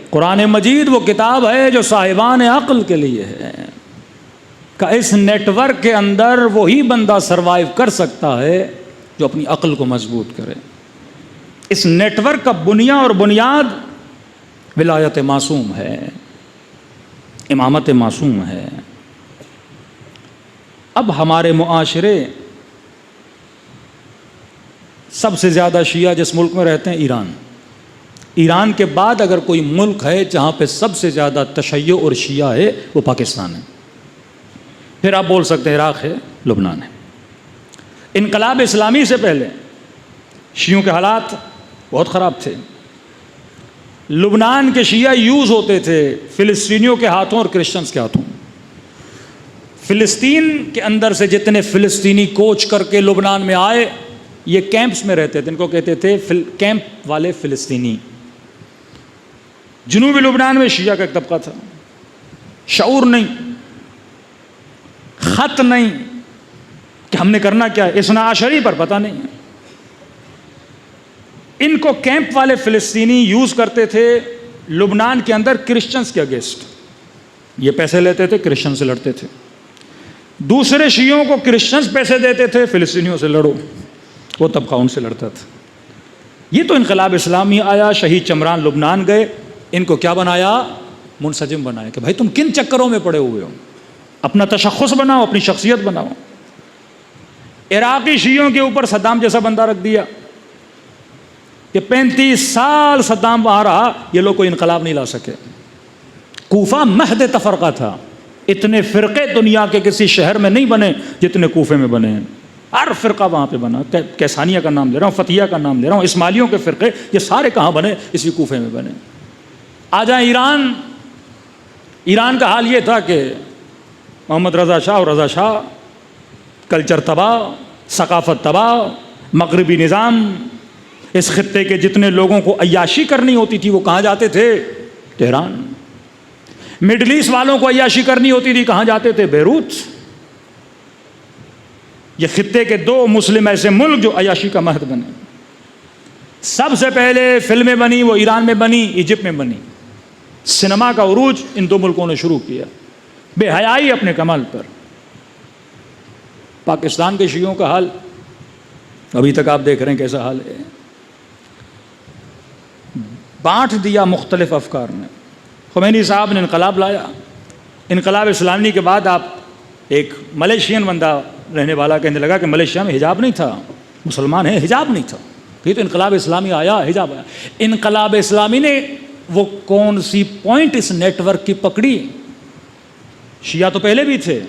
قرآن مجید وہ کتاب ہے جو صاحبان عقل کے لیے ہے، کہ اس نیٹ ورک کے اندر وہی بندہ سروائیو کر سکتا ہے جو اپنی عقل کو مضبوط کرے۔ اس نیٹ ورک کا اور بنیاد ولایت معصوم ہے، امامت معصوم ہے۔ اب ہمارے معاشرے، سب سے زیادہ شیعہ جس ملک میں رہتے ہیں ایران، ایران کے بعد اگر کوئی ملک ہے جہاں پہ سب سے زیادہ تشیع اور شیعہ ہے وہ پاکستان ہے، پھر آپ بول سکتے ہیں عراق ہے، لبنان ہے۔ انقلاب اسلامی سے پہلے شیعوں کے حالات بہت خراب تھے، لبنان کے شیعہ یوز ہوتے تھے فلسطینیوں کے ہاتھوں اور کرسچنز کے ہاتھوں۔ فلسطین کے اندر سے جتنے فلسطینی کوچ کر کے لبنان میں آئے، یہ کیمپس میں رہتے تھے، ان کو کہتے تھے کیمپ والے فلسطینی۔ جنوبی لبنان میں شیعہ کا ایک طبقہ تھا، شعور نہیں، خط نہیں کہ ہم نے کرنا کیا ہے، اثنا عشری پر پتہ نہیں ہے۔ ان کو کیمپ والے فلسطینی یوز کرتے تھے لبنان کے اندر کرسچنز کے اگینسٹ، یہ پیسے لیتے تھے، کرسچن سے لڑتے تھے۔ دوسرے شیعوں کو کرسچنز پیسے دیتے تھے، فلسطینیوں سے لڑو، وہ طبقہ ان سے لڑتا تھا۔ یہ تو انقلاب اسلامی آیا، شہید چمران لبنان گئے، ان کو کیا بنایا، منسجم بنایا کہ بھائی تم کن چکروں میں پڑے ہوئے ہو، اپنا تشخص بناؤ، اپنی شخصیت بناؤ۔ عراقی شیعوں کے اوپر صدام جیسا بندہ رکھ دیا کہ 35 سال صدام وہاں رہا، یہ لوگ کوئی انقلاب نہیں لا سکے۔ کوفہ مہد تفرقہ تھا، اتنے فرقے دنیا کے کسی شہر میں نہیں بنے جتنے کوفے میں بنے ہیں، ہر فرقہ وہاں پہ بنا۔ کیسانیہ کا نام لے رہا ہوں، فتیہ کا نام لے رہا ہوں، اسماعیلیوں کے فرقے، یہ سارے کہاں بنے، اسی کوفے میں بنے۔ آ جائیں ایران، ایران کا حال یہ تھا کہ محمد رضا شاہ اور رضا شاہ، کلچر تباہ، ثقافت تباہ، مغربی نظام، اس خطے کے جتنے لوگوں کو عیاشی کرنی ہوتی تھی وہ کہاں جاتے تھے، تہران. مڈل ایسٹ والوں کو عیاشی کرنی ہوتی تھی کہاں جاتے تھے؟ بیروت. یہ خطے کے 2 مسلم ایسے ملک جو عیاشی کا مہد بنے. سب سے پہلے فلمیں بنی وہ ایران میں بنی، ایجپٹ میں بنی. سنیما کا عروج ان 2 ملکوں نے شروع کیا، بے حیائی اپنے کمال پر. پاکستان کے شیعوں کا حال ابھی تک آپ دیکھ رہے ہیں کیسا حال ہے. بانٹ دیا مختلف افکار نے. خمینی صاحب نے انقلاب لایا. انقلاب اسلامی کے بعد آپ ایک ملیشین بندہ رہنے والا کہنے لگا کہ ملیشیا میں حجاب نہیں تھا، مسلمان ہیں حجاب نہیں تھا. یہ تو انقلاب اسلامی آیا حجاب آیا. انقلاب اسلامی نے وہ کون سی پوائنٹ اس نیٹ ورک کی پکڑی؟ شیعہ تو پہلے بھی تھے،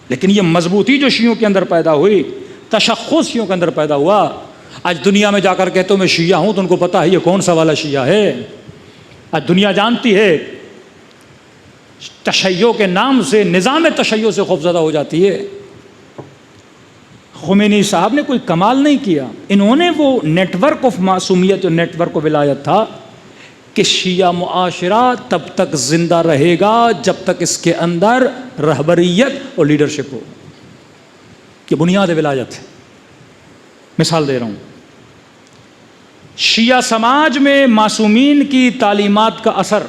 لیکن یہ مضبوطی جو شیعوں کے اندر پیدا ہوئی، تشخص شیعوں کے اندر پیدا ہوا. آج دنیا میں جا کر کہتے ہوں میں شیعہ ہوں تو ان کو پتا ہے یہ کون سا والا شیعہ ہے. آج دنیا جانتی ہے، تشیع کے نام سے، نظام تشیع سے خوفزدہ ہو جاتی ہے. خمینی صاحب نے کوئی کمال نہیں کیا، انہوں نے وہ نیٹ ورک آف معصومیت، جو نیٹ ورک آف ولایت تھا کہ شیعہ معاشرہ تب تک زندہ رہے گا جب تک اس کے اندر رہبریت اور لیڈرشپ ہو. یہ بنیاد ولایت ہے. مثال دے رہا ہوں، شیعہ سماج میں معصومین کی تعلیمات کا اثر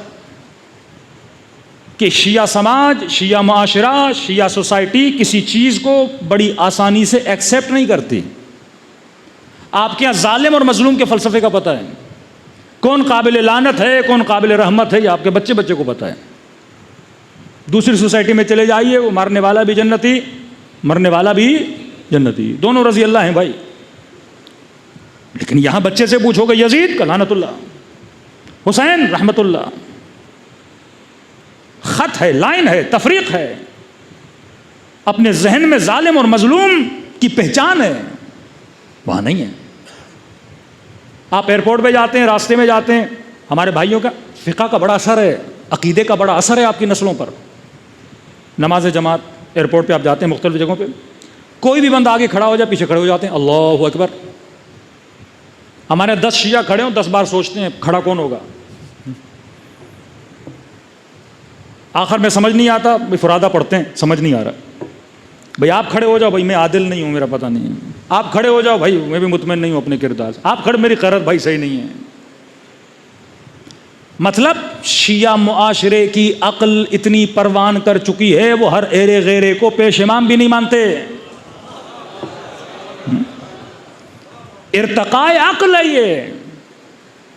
کہ شیعہ سماج، شیعہ معاشرہ، شیعہ سوسائٹی کسی چیز کو بڑی آسانی سے ایکسیپٹ نہیں کرتی. آپ کے یہاں ظالم اور مظلوم کے فلسفے کا پتہ ہے، کون قابل لعنت ہے کون قابل رحمت ہے، یہ آپ کے بچے کو پتہ ہے. دوسری سوسائٹی میں چلے جائیے، وہ مارنے والا بھی جنتی، مرنے والا بھی جنتی، دونوں رضی اللہ ہیں بھائی. لیکن یہاں بچے سے پوچھو گے یزید کا لعنت اللہ، حسین رحمت اللہ، خط ہے، لائن ہے، تفریق ہے. اپنے ذہن میں ظالم اور مظلوم کی پہچان ہے، وہاں نہیں ہے. آپ ایئرپورٹ پہ جاتے ہیں، راستے میں جاتے ہیں، ہمارے بھائیوں کا فقہ کا بڑا اثر ہے، عقیدے کا بڑا اثر ہے آپ کی نسلوں پر. نماز جماعت ایئرپورٹ پہ آپ جاتے ہیں مختلف جگہوں پہ، کوئی بھی بندہ آگے کھڑا ہو جائے پیچھے کھڑے ہو جاتے ہیں، اللہ اکبر. ہمارے 10 شیعہ کھڑے ہوں 10 بار سوچتے ہیں کھڑا کون ہوگا. آخر میں سمجھ نہیں آتا، فرادہ پڑھتے ہیں، سمجھ نہیں آ رہا. بھائی آپ کھڑے ہو جاؤ، بھائی میں عادل نہیں ہوں، میرا پتہ نہیں ہے. آپ کھڑے ہو جاؤ، بھائی میں بھی مطمئن نہیں ہوں اپنے کردار سے. آپ کھڑے، میری قرت بھائی صحیح نہیں ہے. مطلب شیعہ معاشرے کی عقل اتنی پروان کر چکی ہے، وہ ہر ایرے غیرے کو پیش امام بھی نہیں مانتے. ارتقاء عقل ہے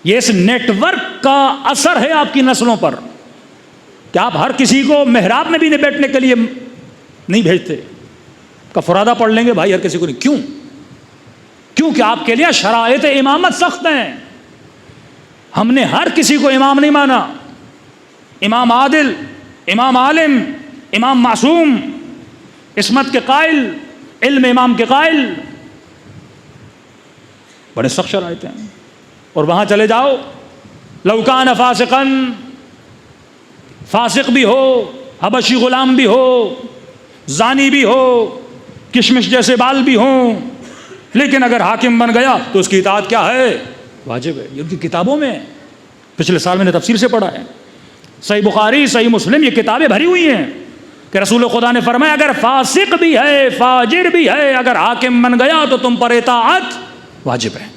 یہ اس نیٹ ورک کا اثر ہے آپ کی نسلوں پر کہ آپ ہر کسی کو محراب میں بھی نہیں بیٹھنے کے لیے نہیں بھیجتے. کا فرادہ پڑھ لیں گے بھائی ہر کسی کو نہیں. کیونکہ آپ کے لیے شرائط امامت سخت ہیں. ہم نے ہر کسی کو امام نہیں مانا. امام عادل، امام عالم، امام معصوم، عصمت کے قائل، علم امام کے قائل، بڑے سخت شرائط ہیں. اور وہاں چلے جاؤ، لو کان فاسقا، فاسق بھی ہو، حبشی غلام بھی ہو، زانی بھی ہو، کشمش جیسے بال بھی ہوں، لیکن اگر حاکم بن گیا تو اس کی اطاعت کیا ہے؟ واجب ہے. یہ ان کی کتابوں میں پچھلے سال میں نے تفسیر سے پڑھا ہے. صحیح بخاری، صحیح مسلم، یہ کتابیں بھری ہوئی ہیں کہ رسول خدا نے فرمایا اگر فاسق بھی ہے، فاجر بھی ہے، اگر حاکم بن گیا تو تم پر اطاعت واجب ہے.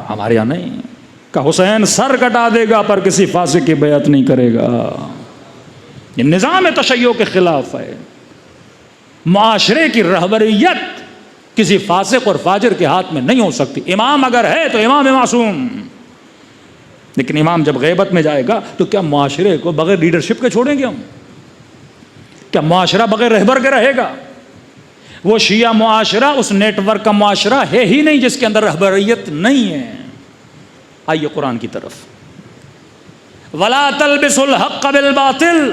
ہمارے یہاں نہیں کہ حسین سر کٹا دے گا پر کسی فاسق کی بیعت نہیں کرے گا. یہ نظام تشیع کے خلاف ہے. معاشرے کی رہبریت کسی فاسق اور فاجر کے ہاتھ میں نہیں ہو سکتی. امام اگر ہے تو امام معصوم، لیکن امام جب غیبت میں جائے گا تو کیا معاشرے کو بغیر لیڈرشپ کے چھوڑیں گے ہم؟ کیا معاشرہ بغیر رہبر کے رہے گا؟ وہ شیعہ معاشرہ اس نیٹ ورک کا معاشرہ ہے ہی نہیں جس کے اندر رہبریت نہیں ہے. آئیے قرآن کی طرف. وَلَا تَلْبِسُوا الْحَقَّ بِالْبَاطِلِ،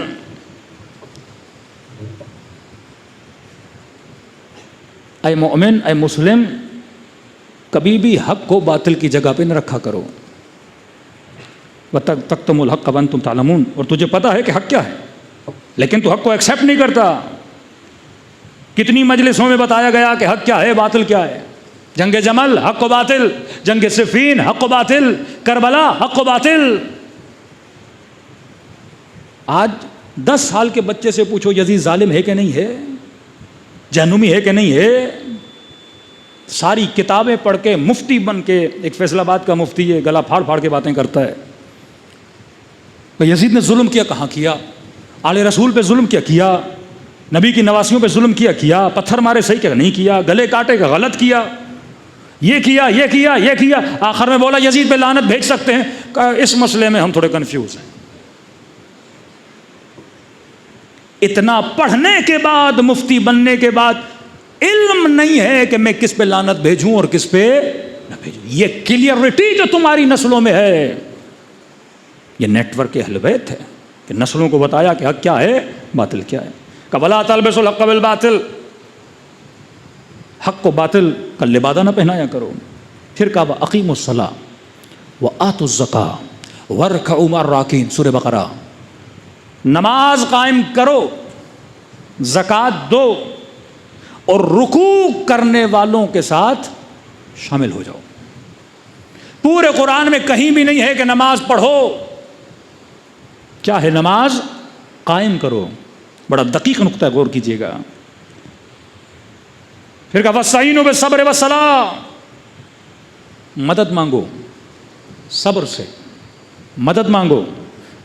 اے مومن، اے مسلم، کبھی بھی حق کو باطل کی جگہ پہ نہ رکھا کرو. وَتَكْتُمُوا الْحَقَّ وَأَنْتُمْ تَعْلَمُونَ، اور تجھے پتا ہے کہ حق کیا ہے لیکن تو حق کو ایکسیپٹ نہیں کرتا. کتنی مجلسوں میں بتایا گیا کہ حق کیا ہے باطل کیا ہے. جنگ جمل حق و باطل، جنگ صفین حق و باطل، کربلا حق و باطل. آج 10 سال کے بچے سے پوچھو یزید ظالم ہے کہ نہیں ہے، جہنمی ہے کہ نہیں ہے، ساری کتابیں پڑھ کے مفتی بن کے، ایک فیصل آباد کا مفتی ہے، گلا پھاڑ پھاڑ کے باتیں کرتا ہے کہ یزید نے ظلم کیا، کہاں کیا، آل رسول پہ ظلم کیا، نبی کی نواسیوں پہ ظلم کیا، پتھر مارے صحیح کیا نہیں کیا، گلے کاٹے کا غلط کیا، یہ کیا، آخر میں بولا یزید پہ لعنت بھیج سکتے ہیں. اس مسئلے میں ہم تھوڑے کنفیوز ہیں. اتنا پڑھنے کے بعد، مفتی بننے کے بعد علم نہیں ہے کہ میں کس پہ لعنت بھیجوں اور کس پہ نہ بھیجوں. یہ کلیئرٹی جو تمہاری نسلوں میں ہے، یہ نیٹ ورک اہل بیت ہے کہ نسلوں کو بتایا کہ حق کیا ہے، باطل کیا ہے. وَلَا تَلْبِسُوا الْحَقَّ بِالْبَاطِلِ، حق کو باطل کا لبادہ نہ پہنایا کرو. پھر کہا وَأَقِیمُوا الصَّلَاةَ وَآتُوا الزَّکَاةَ وَارْکَعُوا مَعَ الرَّاکِعِینَ، سورہ بقرہ. نماز قائم کرو، زکوٰۃ دو اور رکوع کرنے والوں کے ساتھ شامل ہو جاؤ. پورے قرآن میں کہیں بھی نہیں ہے کہ نماز پڑھو. کیا ہے نماز؟ قائم کرو. بڑا دقیق نقطہ غور کیجیے گا. پھر کہا وَاسْتَعِینُوا بِالصَّبْرِ وَالصَّلَاةِ، مدد مانگو صبر سے، مدد مانگو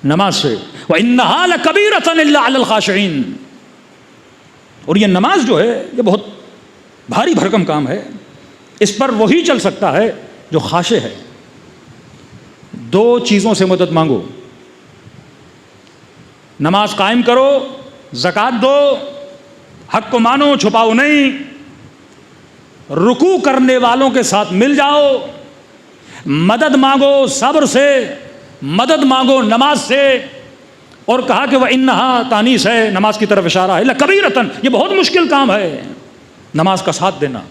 نماز سے. وَإِنَّهَا لَكَبِيرَةٌ إِلَّا عَلَى الْخَاشِعِينَ، اور یہ نماز جو ہے یہ بہت بھاری بھرکم کام ہے، اس پر وہی چل سکتا ہے جو خاشع ہے. 2 چیزوں سے مدد مانگو، نماز قائم کرو، زکوٰۃ دو، حق کو مانو چھپاؤ نہیں، رکوع کرنے والوں کے ساتھ مل جاؤ، مدد مانگو صبر سے، مدد مانگو نماز سے. اور کہا کہ وَإِنَّهَا تانیث ہے، نماز کی طرف اشارہ ہے. لَكَبِيرَةٌ، یہ بہت مشکل کام ہے نماز کا ساتھ دینا.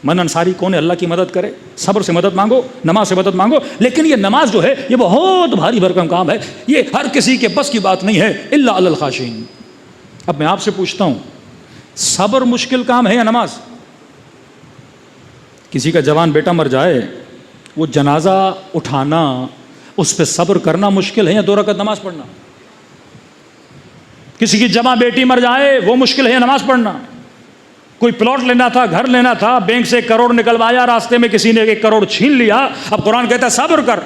من انصاری کون ہے اللہ کی مدد کرے؟ صبر سے مدد مانگو، نماز سے مدد مانگو. لیکن یہ نماز جو ہے یہ بہت بھاری بھرکم کام ہے، یہ ہر کسی کے بس کی بات نہیں ہے. إِلَّا عَلَى الْخَاشِعِينَ. اب میں آپ سے پوچھتا ہوں، صبر مشکل کام ہے یا نماز؟ کسی کا جوان بیٹا مر جائے، وہ جنازہ اٹھانا، اس پہ صبر کرنا مشکل ہے یا 2 رکعت نماز پڑھنا؟ کسی کی جمع بیٹی مر جائے، وہ مشکل ہے یا نماز پڑھنا؟ کوئی پلاٹ لینا تھا، گھر لینا تھا، بینک سے 1 کروڑ نکلوایا، راستے میں کسی نے 1 کروڑ چھین لیا. اب قرآن کہتا ہے صبر کر.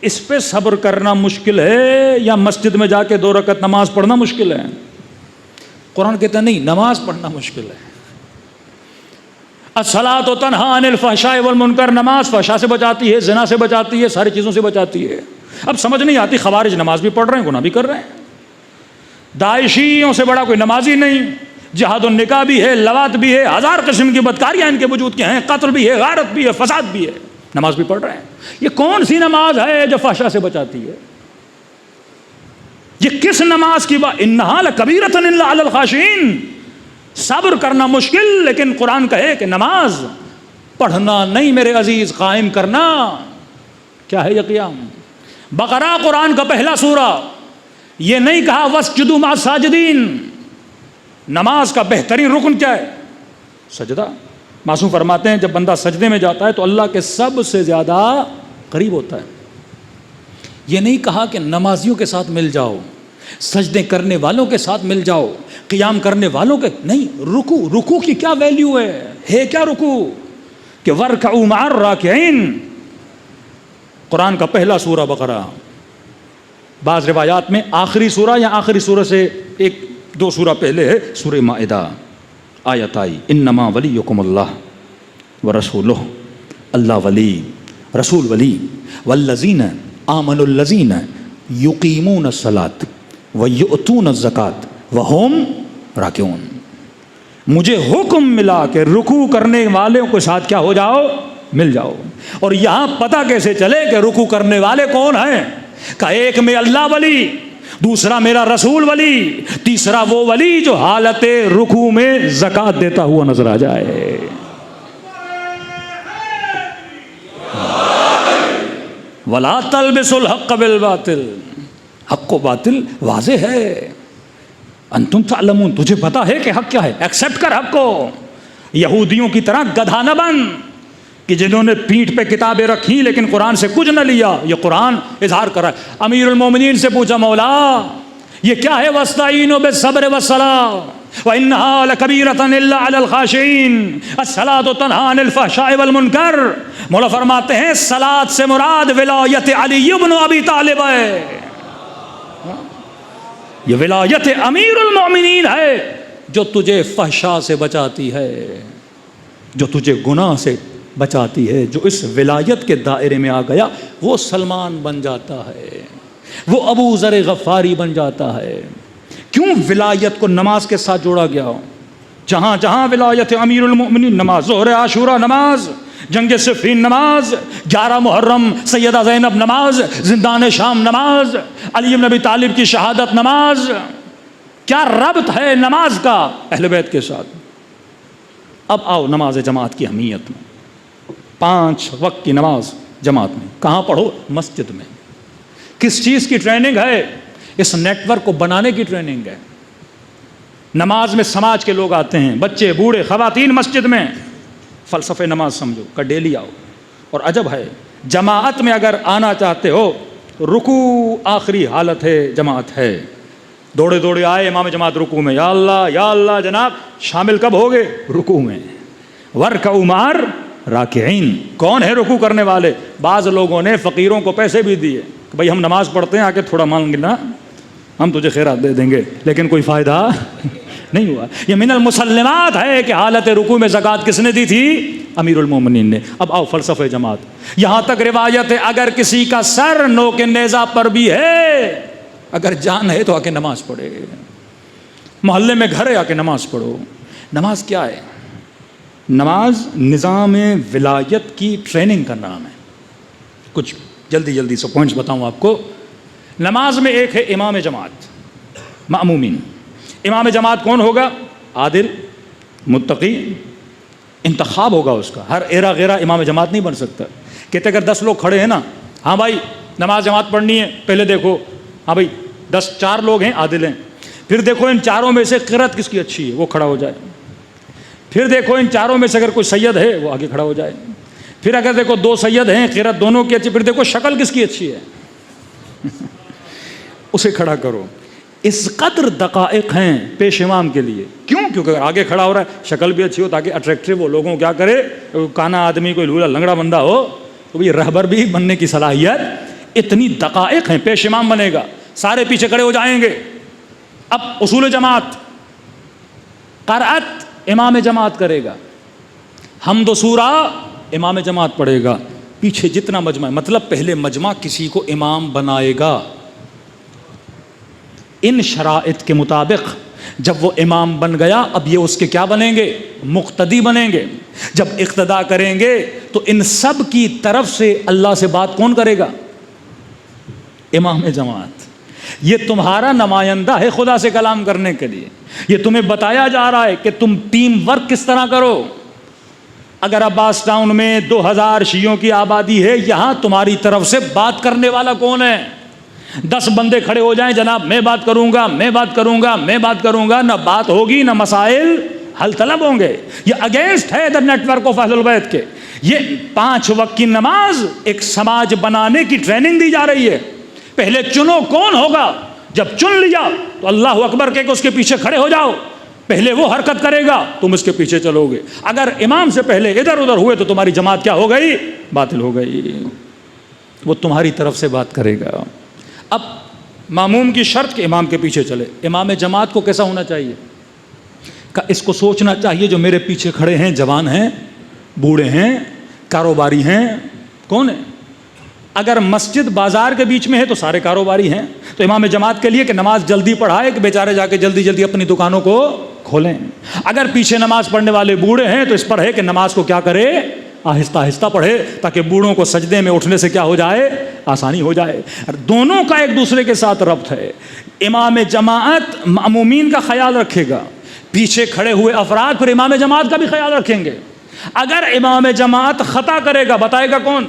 اس پہ صبر کرنا مشکل ہے یا مسجد میں جا کے 2 رکعت نماز پڑھنا مشکل ہے؟ قرآن کہتا ہے نہیں، نماز پڑھنا مشکل ہے. الصلاۃ تنہی عن الفحشاء والمنکر، نماز فحشاء سے بچاتی ہے، زنا سے بچاتی ہے، ساری چیزوں سے بچاتی ہے. اب سمجھ نہیں آتی، خوارج نماز بھی پڑھ رہے ہیں، گناہ بھی کر رہے ہیں. داعشیوں سے بڑا کوئی نمازی نہیں. جہاد النکاح بھی ہے، لواط بھی ہے، 1000 قسم کی بدکاریاں ان کے وجود کے ہیں، قتل بھی ہے، غارت بھی ہے، فساد بھی ہے، نماز بھی پڑھ رہے ہیں. یہ کون سی نماز ہے جو فحشاء سے بچاتی ہے؟ یہ کس نماز کی بات؟ انہا لکبیرۃ الا علی الخاشعین. صبر کرنا مشکل، لیکن قرآن کہے کہ نماز پڑھنا نہیں میرے عزیز، قائم کرنا. کیا ہے یہ قیام؟ بقرہ قرآن کا پہلا سورہ. یہ نہیں کہا واسجدوا مع الساجدین. نماز کا بہترین رکن کیا ہے؟ سجدہ. معصوم فرماتے ہیں جب بندہ سجدے میں جاتا ہے تو اللہ کے سب سے زیادہ قریب ہوتا ہے. یہ نہیں کہا کہ نمازیوں کے ساتھ مل جاؤ، سجدے کرنے والوں کے ساتھ مل جاؤ، قیام کرنے والوں کے نہیں. رکوع کی کیا ویلیو ہے کیا رکوع؟ کہ وارکعوا مع الراکعین. قرآن کا پہلا سورہ بقرہ. بعض روایات میں آخری سورہ یا آخری سورہ سے 1-2 سورہ پہلے ہے سورہ مائدہ. آیت آئی انما ولیکم اللہ ورسولہ، اللہ ولی، رسول ولی، والذین آمنوا الذین یقیمون الصلاۃ ویؤتون الزکاۃ وہم راکعون. مجھے حکم ملا کہ رکوع کرنے والوں کے ساتھ کیا ہو جاؤ؟ مل جاؤ. اور یہاں پتہ کیسے چلے کہ رکوع کرنے والے کون ہیں؟ کہ ایک میں اللہ ولی، دوسرا میرا رسول ولی، تیسرا وہ ولی جو حالت رکوع میں زکوٰۃ دیتا ہوا نظر آ جائے. وَلَا تَلْبِسُوا الْحَقَّ بِالْبَاطِلِ. حق و باطل واضح ہے. انتم تعلمون، تجھے پتا ہے کہ حق کیا ہے، ایکسیپٹ کر حق کو. یہودیوں کی طرح گدھا نہ بن کہ جنہوں نے پیٹھ پہ کتابیں رکھی لیکن قرآن سے کچھ نہ لیا. یہ قرآن اظہار کر رہا ہے. امیر المومنین سے پوچھا مولا یہ کیا ہے؟ وَاسْتَعِينُوا بِالصَّبْرِ وَالصَّلَاةِ وَإِنَّهَا لَكَبِيرَةٌ إِلَّا عَلَى الْخَاشِعِينَ الصَّلَاةُ تَنْهَىٰ عَنِ الْفَحْشَاءِ وَالْمُنكَرِ. مولا فرماتے ہیں صلاۃ سے مراد ولایت علی ابن ابی طالب ہے. یہ ولایت امیر المومنین ہے جو تجھے فحشاء سے بچاتی ہے، جو تجھے گناہ سے بچاتی ہے. جو اس ولایت کے دائرے میں آ گیا وہ سلمان بن جاتا ہے، وہ ابو ذر غفاری بن جاتا ہے. کیوں ولایت کو نماز کے ساتھ جوڑا گیا ہو؟ جہاں جہاں ولایت امیر المؤمنین نماز، ظہر عاشورہ نماز، جنگ صفین نماز، 11 محرم سیدہ زینب نماز، زندان شام نماز، علی بن ابی طالب کی شہادت نماز. کیا ربط ہے نماز کا اہل بیت کے ساتھ؟ اب آؤ نماز جماعت کی اہمیت میں. 5 وقت کی نماز جماعت میں کہاں پڑھو؟ مسجد میں. کس چیز کی ٹریننگ ہے؟ اس نیٹ ورک کو بنانے کی ٹریننگ ہے. نماز میں سماج کے لوگ آتے ہیں، بچے بوڑھے خواتین مسجد میں. فلسفے نماز سمجھو کہ ڈیلی آؤ. اور عجب ہے جماعت میں اگر آنا چاہتے ہو رکوع آخری حالت ہے، جماعت ہے. دوڑے دوڑے آئے امام جماعت رکوع میں، یا اللہ جناب شامل کب ہوگے؟ رکوع میں. ورکعوا مع الراکعین. کون ہے رکوع کرنے والے؟ بعض لوگوں نے فقیروں کو پیسے بھی دیے کہ بھائی ہم نماز پڑھتے ہیں، آ کے تھوڑا مانگ لینا، ہم تجھے خیرات دے دیں گے، لیکن کوئی فائدہ نہیں ہوا. یہ من المسلمات ہے کہ حالت رکوع میں زکوٰۃ کس نے دی تھی؟ امیر المومنین نے. اب آؤ فلسفہ جماعت. یہاں تک روایت ہے اگر کسی کا سر نوک نیزہ پر بھی ہے، اگر جان ہے تو آ کے نماز پڑھے. محلے میں گھر ہے، آ کے نماز پڑھو. نماز کیا ہے؟ نماز نظام ولایت کی ٹریننگ کا نام ہے. کچھ جلدی سے پوائنٹس بتاؤں آپ کو. نماز میں ایک ہے امام جماعت، مأمومین. امام جماعت کون ہوگا؟ عادل، متقی، انتخاب ہوگا اس کا. ہر ایرا غیرہ امام جماعت نہیں بن سکتا. کہتے اگر 10 لوگ کھڑے ہیں نا، ہاں بھائی نماز جماعت پڑھنی ہے، پہلے دیکھو ہاں بھائی 4 لوگ ہیں عادل ہیں، پھر دیکھو ان چاروں میں سے قرأت کس کی اچھی ہے وہ کھڑا ہو جائے. پھر دیکھو ان چاروں میں سے اگر کوئی سید ہے وہ آگے کھڑا ہو جائے. پھر اگر دیکھو 2 سید ہیں قرأت دونوں کی اچھی، پھر دیکھو شکل کس کی اچھی ہے اسے کھڑا کرو. اس قدر دقائق ہیں پیش امام کے لیے. کیوں؟ کیونکہ آگے کھڑا ہو رہا ہے شکل بھی اچھی ہو تاکہ اٹریکٹیو ہو. لوگوں کیا کرے، کانا آدمی کوئی لولا لنگڑا بندہ ہو تو بھی رہبر بھی بننے کی صلاحیت. اتنی دقائق ہیں. پیش امام بنے گا، سارے پیچھے کھڑے ہو جائیں گے. اب اصول جماعت، قرأت امام جماعت کرے گا، حمد و سورہ امام جماعت پڑھے گا. پیچھے جتنا مجمع ہے، مطلب پہلے مجمع کسی کو امام بنائے گا. ان شرائط کے مطابق جب وہ امام بن گیا، اب یہ اس کے کیا بنیں گے؟ مقتدی بنیں گے. جب اقتدا کریں گے تو ان سب کی طرف سے اللہ سے بات کون کرے گا؟ امام جماعت. یہ تمہارا نمائندہ ہے خدا سے کلام کرنے کے لیے. یہ تمہیں بتایا جا رہا ہے کہ تم ٹیم ورک کس طرح کرو. اگر عباس ٹاؤن میں 2000 شیعوں کی آبادی ہے، یہاں تمہاری طرف سے بات کرنے والا کون ہے؟ 10 بندے کھڑے ہو جائیں، جناب میں بات کروں گا، میں بات کروں گا، میں بات کروں گا، نہ بات ہوگی نہ مسائل حل طلب ہوں گے. یہ اگینسٹ ہے دا نیٹ ورک آف اہل البیت کے. یہ 5 وقت کی نماز ایک سماج بنانے کی ٹریننگ دی جا رہی ہے. پہلے چنو کون ہوگا، جب چن لیا تو اللہ اکبر کہہ کے اس کے پیچھے کھڑے ہو جاؤ. پہلے وہ حرکت کرے گا، تم اس کے پیچھے چلو گے. اگر امام سے پہلے ادھر ادھر ہوئے تو تمہاری جماعت کیا ہو گئی؟ باطل ہو گئی. وہ تمہاری طرف سے بات کرے گا. اب ماموم کی شرط کہ امام کے پیچھے چلے. امام جماعت کو کیسا ہونا چاہیے؟ کہ اس کو سوچنا چاہیے جو میرے پیچھے کھڑے ہیں جوان ہیں، بوڑھے ہیں، کاروباری ہیں، کون ہیں؟ اگر مسجد بازار کے بیچ میں ہے تو سارے کاروباری ہیں. تو امام جماعت کے لیے کہ نماز جلدی پڑھائے کہ بیچارے جا کے جلدی اپنی دکانوں کو کھولیں. اگر پیچھے نماز پڑھنے والے بوڑھے ہیں تو اس پر ہے کہ نماز کو کیا کرے؟ آہستہ آہستہ پڑھے تاکہ بوڑھوں کو سجدے میں اٹھنے سے کیا ہو جائے؟ آسانی ہو جائے. دونوں کا ایک دوسرے کے ساتھ ربط ہے. امام جماعت مأمومین کا خیال رکھے گا، پیچھے کھڑے ہوئے افراد پھر امام جماعت کا بھی خیال رکھیں گے. اگر امام جماعت خطا کرے گا، بتائے گا کون؟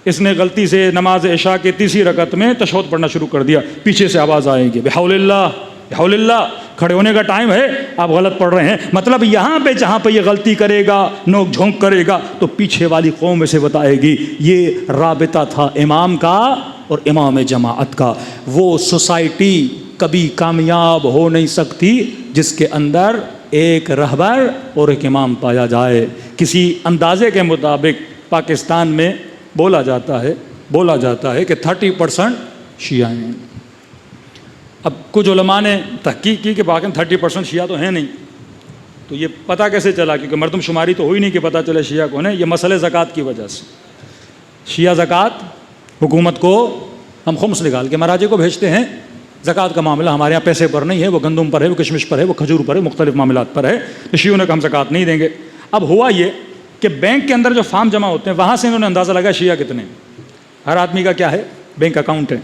اس نے غلطی سے نماز عشاء کے 3 رکعت میں تشہد پڑھنا شروع کر دیا، پیچھے سے آواز آئے گی بحول اللہ بحول اللہ، کھڑے ہونے کا ٹائم ہے، آپ غلط پڑھ رہے ہیں. مطلب یہاں پہ جہاں پہ یہ غلطی کرے گا، نوک جھونک کرے گا، تو پیچھے والی قوم اسے بتائے گی. یہ رابطہ تھا امام کا اور امام جماعت کا. وہ سوسائٹی کبھی کامیاب ہو نہیں سکتی جس کے اندر ایک رہبر اور ایک امام پایا جائے. کسی اندازے کے مطابق پاکستان میں بولا جاتا ہے کہ 30% شیعہ ہیں. اب کچھ علماء نے تحقیق کی کہ باقی 30% شیعہ تو ہیں نہیں. تو یہ پتہ کیسے چلا؟ کیونکہ مردم شماری تو ہوئی نہیں کہ پتہ چلے شیعہ کون ہے. یہ مسئلہ زکوٰۃ کی وجہ سے. شیعہ زکوٰۃ حکومت کو ہم خمس نکال کے مراجع کو بھیجتے ہیں. زکوٰۃ کا معاملہ ہمارے یہاں پیسے پر نہیں ہے، وہ گندم پر ہے، وہ کشمش پر ہے، وہ کھجور پر ہے، مختلف معاملات پر ہے. تو شیعوں نے کہا ہم زکوٰۃ نہیں دیں گے. اب ہوا یہ کہ بینک کے اندر جو فارم جمع ہوتے ہیں وہاں سے انہوں نے اندازہ لگا شیعہ کتنے. ہر آدمی کا کیا ہے؟ بینک اکاؤنٹ ہے.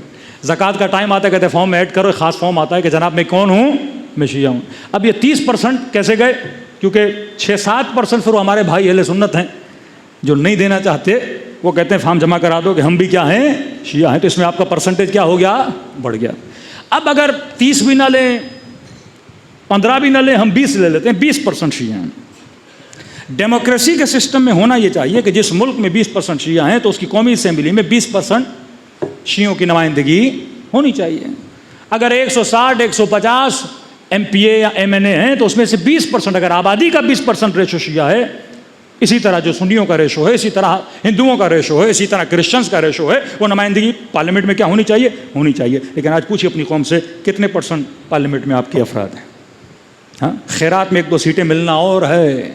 زکوٰۃ کا ٹائم آتا ہے، کہتے ہیں فارم میں ایڈ کرو. ایک خاص فارم آتا ہے کہ جناب میں کون ہوں؟ میں شیعہ ہوں. اب یہ 30% کیسے گئے؟ کیونکہ 6-7% پھر وہ ہمارے بھائی اہل سنت ہیں جو نہیں دینا چاہتے. وہ کہتے ہیں فارم جمع کرا دو کہ ہم بھی کیا ہیں؟ شیعہ ہیں. تو اس میں آپ کا پرسنٹیج کیا ہو گیا؟ بڑھ گیا. اب اگر 30 بھی نہ لیں، 15 بھی نہ لیں، ہم 20 لے لیتے ہیں، 20% شیعہ ہیں. ڈیموکریسی کے سسٹم میں ہونا یہ چاہیے کہ جس ملک میں 20% شیعہ ہیں تو اس کی قومی اسمبلی میں 20% شیعوں کی نمائندگی ہونی چاہیے. اگر 160 150 ایم پی اے یا ایم این اے ہیں تو اس میں سے 20%، اگر آبادی کا 20% ریشو شیعہ ہے، اسی طرح جو سنیوں کا ریشو ہے، اسی طرح ہندوؤں کا ریشو ہے، اسی طرح کرسچنز کا ریشو ہے، وہ نمائندگی پارلیمنٹ میں کیا ہونی چاہیے؟ ہونی چاہیے. لیکن آج پوچھیے اپنی قوم سے کتنے % پارلیمنٹ میں آپ کے افراد ہیں؟ ہاں، خیرات میں 1-2 سیٹیں ملنا اور ہے،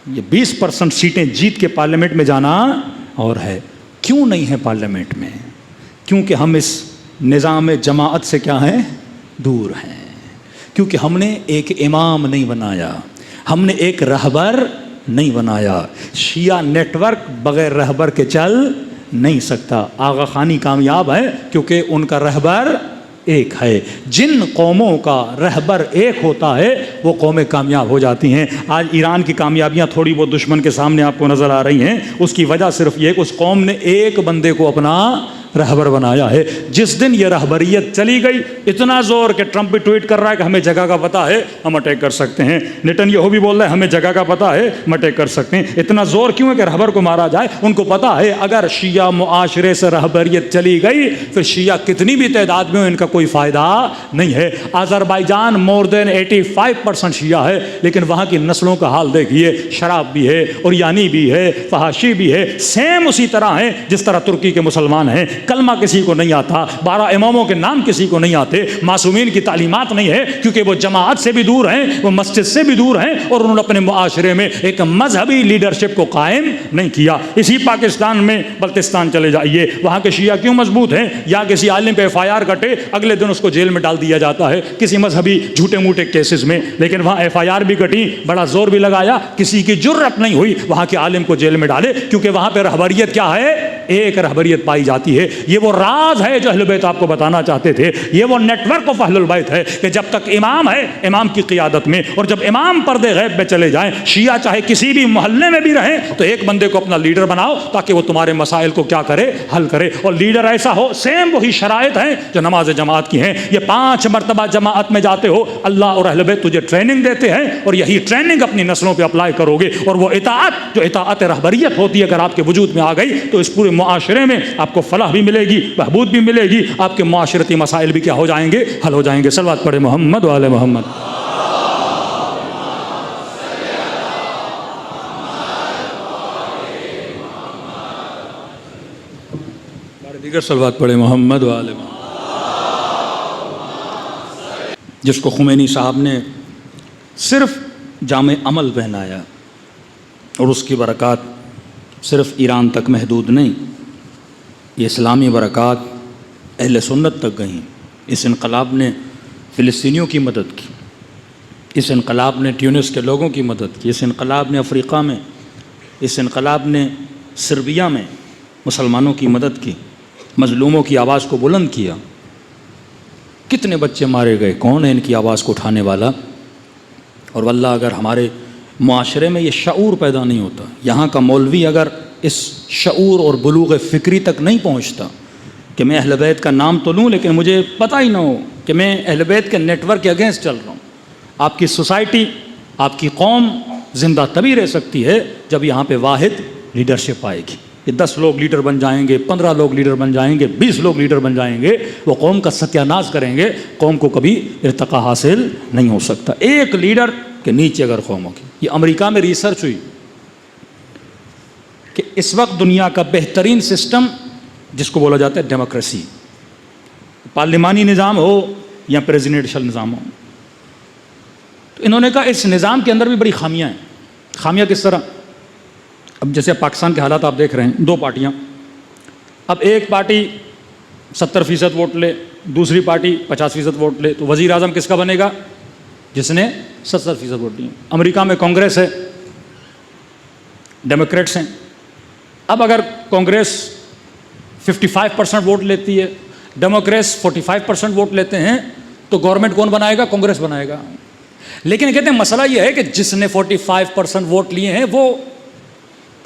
یہ 20% سیٹیں جیت کے پارلیمنٹ میں جانا اور ہے. کیوں نہیں ہے پارلیمنٹ میں؟ کیونکہ ہم اس نظام جماعت سے کیا ہیں؟ دور ہیں. کیونکہ ہم نے ایک امام نہیں بنایا، ہم نے ایک رہبر نہیں بنایا. شیعہ نیٹ ورک بغیر رہبر کے چل نہیں سکتا. آغا خانی کامیاب ہے کیونکہ ان کا رہبر ایک ہے. جن قوموں کا رہبر ایک ہوتا ہے وہ قومیں کامیاب ہو جاتی ہیں. آج ایران کی کامیابیاں تھوڑی بہت دشمن کے سامنے آپ کو نظر آ رہی ہیں، اس کی وجہ صرف یہ کہ اس قوم نے ایک بندے کو اپنا رہبر بنایا ہے. جس دن یہ رہبریت چلی گئی، اتنا زور کہ ٹرمپ بھی ٹویٹ کر رہا ہے کہ ہمیں جگہ کا پتہ ہے، ہم اٹیک کر سکتے ہیں. نیتن یاہو بھی بول رہا ہے ہمیں جگہ کا پتہ ہے، ہم اٹیک کر سکتے ہیں. اتنا زور کیوں ہے کہ رہبر کو مارا جائے؟ ان کو پتہ ہے اگر شیعہ معاشرے سے رہبریت چلی گئی پھر شیعہ کتنی بھی تعداد میں ہو ان کا کوئی فائدہ نہیں ہے. آذربائیجان مور دین 85% شیعہ ہے، لیکن وہاں کی نسلوں کا حال دیکھیے. شراب بھی ہے، اوریانی بھی ہے، فحاشی بھی ہے، سیم اسی طرح ہیں جس طرح ترکی کے مسلمان ہیں. کلمہ کسی کو نہیں آتا، 12 اماموں کے نام کسی کو نہیں آتے، معصومین کی تعلیمات نہیں ہے، کیونکہ وہ جماعت سے بھی دور ہیں، وہ مسجد سے بھی دور ہیں، اور انہوں نے اپنے معاشرے میں ایک مذہبی لیڈرشپ کو قائم نہیں کیا. اسی پاکستان میں بلتستان چلے جائیے، وہاں کے شیعہ کیوں مضبوط ہیں؟ یا کسی عالم پہ FIR کٹے، اگلے دن اس کو جیل میں ڈال دیا جاتا ہے کسی مذہبی جھوٹے موٹے کیسز میں. لیکن وہاں FIR بھی کٹی، بڑا زور بھی لگایا، کسی کی جرأت نہیں ہوئی وہاں کے عالم کو جیل میں ڈالے، کیونکہ وہاں پہ رہبریت کیا ہے؟ ایک رہبریت پائی جاتی ہے. یہ وہ راز ہے جو اہل بیت آپ کو بتانا چاہتے تھے. یہ وہ نیٹ ورک آف اہل البیت ہے کہ جب تک امام ہے، امام کی قیادت میں، اور جب امام پردے غیب میں چلے جائیں، شیعہ چاہے کسی بھی محلے میں بھی رہیں تو ایک بندے کو اپنا لیڈر بناؤ تاکہ وہ تمہارے مسائل کو کیا کرے؟ حل کرے. اور لیڈر ایسا ہو، سیم وہی شرائط ہیں جو نماز جماعت کی ہیں. یہ 5 مرتبہ جماعت میں جاتے ہو، اللہ اور اہل بیت تجھے ٹریننگ دیتے ہیں، اور یہی ٹریننگ اپنی نسلوں پہ اپلائی کرو گے. اور وہ اطاعت جو اطاعت رہبریت ہوتی ہے اگر آپ کے وجود میں آ گئی تو اس پورے معاشرے میں آپ کو فلاح بھی ملے گی، بہبود بھی ملے گی، آپ کے معاشرتی مسائل بھی کیا ہو جائیں گے؟ حل ہو جائیں گے. صلوات پڑھے محمد و آل محمد. دیگر صلوات پڑھے محمد و آل محمد. جس کو خمینی صاحب نے صرف جامع عمل پہنایا اور اس کی برکات صرف ایران تک محدود نہیں، یہ اسلامی برکات اہل سنت تک گئیں. اس انقلاب نے فلسطینیوں کی مدد کی، اس انقلاب نے ٹیونس کے لوگوں کی مدد کی، اس انقلاب نے افریقہ میں، اس انقلاب نے سربیا میں مسلمانوں کی مدد کی، مظلوموں کی آواز کو بلند کیا. کتنے بچے مارے گئے، کون ہے ان کی آواز کو اٹھانے والا؟ اور واللہ اگر ہمارے معاشرے میں یہ شعور پیدا نہیں ہوتا، یہاں کا مولوی اگر اس شعور اور بلوغ فکری تک نہیں پہنچتا کہ میں اہل بیت کا نام تو لوں لیکن مجھے پتہ ہی نہ ہو کہ میں اہل بیت کے نیٹ ورک کے اگینسٹ چل رہا ہوں. آپ کی سوسائٹی، آپ کی قوم زندہ تبھی رہ سکتی ہے جب یہاں پہ واحد لیڈرشپ آئے گی. یہ 10 لوگ لیڈر بن جائیں گے، 15 لوگ لیڈر بن جائیں گے، 20 لوگ لیڈر بن جائیں گے، وہ قوم کا ستیہ ناش کریں گے، قوم کو کبھی ارتقا حاصل نہیں ہو سکتا. ایک لیڈر کے نیچے اگر قوم ہوگی. یہ امریکہ میں ریسرچ ہوئی کہ اس وقت دنیا کا بہترین سسٹم جس کو بولا جاتا ہے ڈیموکریسی، پارلیمانی نظام ہو یا پریزیڈنشل نظام ہو. تو انہوں نے کہا اس نظام کے اندر بھی بڑی خامیاں ہیں. خامیاں کس طرح؟ اب جیسے پاکستان کے حالات آپ دیکھ رہے ہیں، 2 پارٹیاں. اب ایک پارٹی 70% ووٹ لے، دوسری پارٹی 50% ووٹ لے، تو وزیر اعظم کس کا بنے گا؟ جس نے 70% ووٹ دیے. امریکہ میں کانگریس ہے، ڈیموکریٹس ہیں. اب اگر کانگریس 55% ووٹ لیتی ہے، ڈیموکریٹس 45% ووٹ لیتے ہیں، تو گورنمنٹ کون بنائے گا؟ کانگریس بنائے گا. لیکن کہتے ہیں مسئلہ یہ ہے کہ جس نے 45% ووٹ لیے ہیں وہ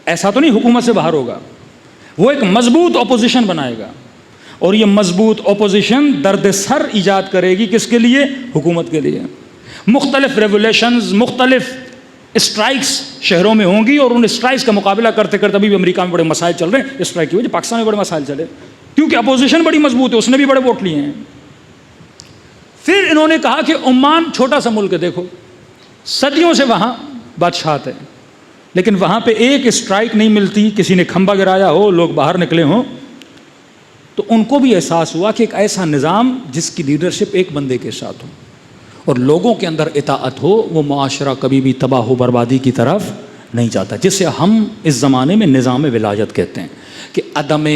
ایسا تو نہیں حکومت سے باہر ہوگا، وہ ایک مضبوط اپوزیشن بنائے گا، اور یہ مضبوط اپوزیشن درد سر ایجاد کرے گی. کس کے لیے؟ حکومت کے لیے. مختلف ریولیشنز، مختلف اسٹرائکس شہروں میں ہوں گی، اور ان اسٹرائکس کا مقابلہ کرتے کرتے ابھی بھی امریکہ میں بڑے مسائل چل رہے ہیں اسٹرائک کی وجہ. پاکستان میں بڑے مسائل چلے کیونکہ اپوزیشن بڑی مضبوط ہے، اس نے بھی بڑے ووٹ لیے ہیں. پھر انہوں نے کہا کہ عمان چھوٹا سا ملک ہے، دیکھو صدیوں سے وہاں بادشاہت ہے، لیکن وہاں پہ ایک اسٹرائک نہیں ملتی، کسی نے کھمبا گرایا ہو، لوگ باہر نکلے ہوں. تو ان کو بھی احساس ہوا کہ ایک ایسا نظام جس کی لیڈرشپ ایک بندے کے ساتھ ہو اور لوگوں کے اندر اطاعت ہو، وہ معاشرہ کبھی بھی تباہ و بربادی کی طرف نہیں جاتا. جسے ہم اس زمانے میں نظام ولایت کہتے ہیں کہ عدم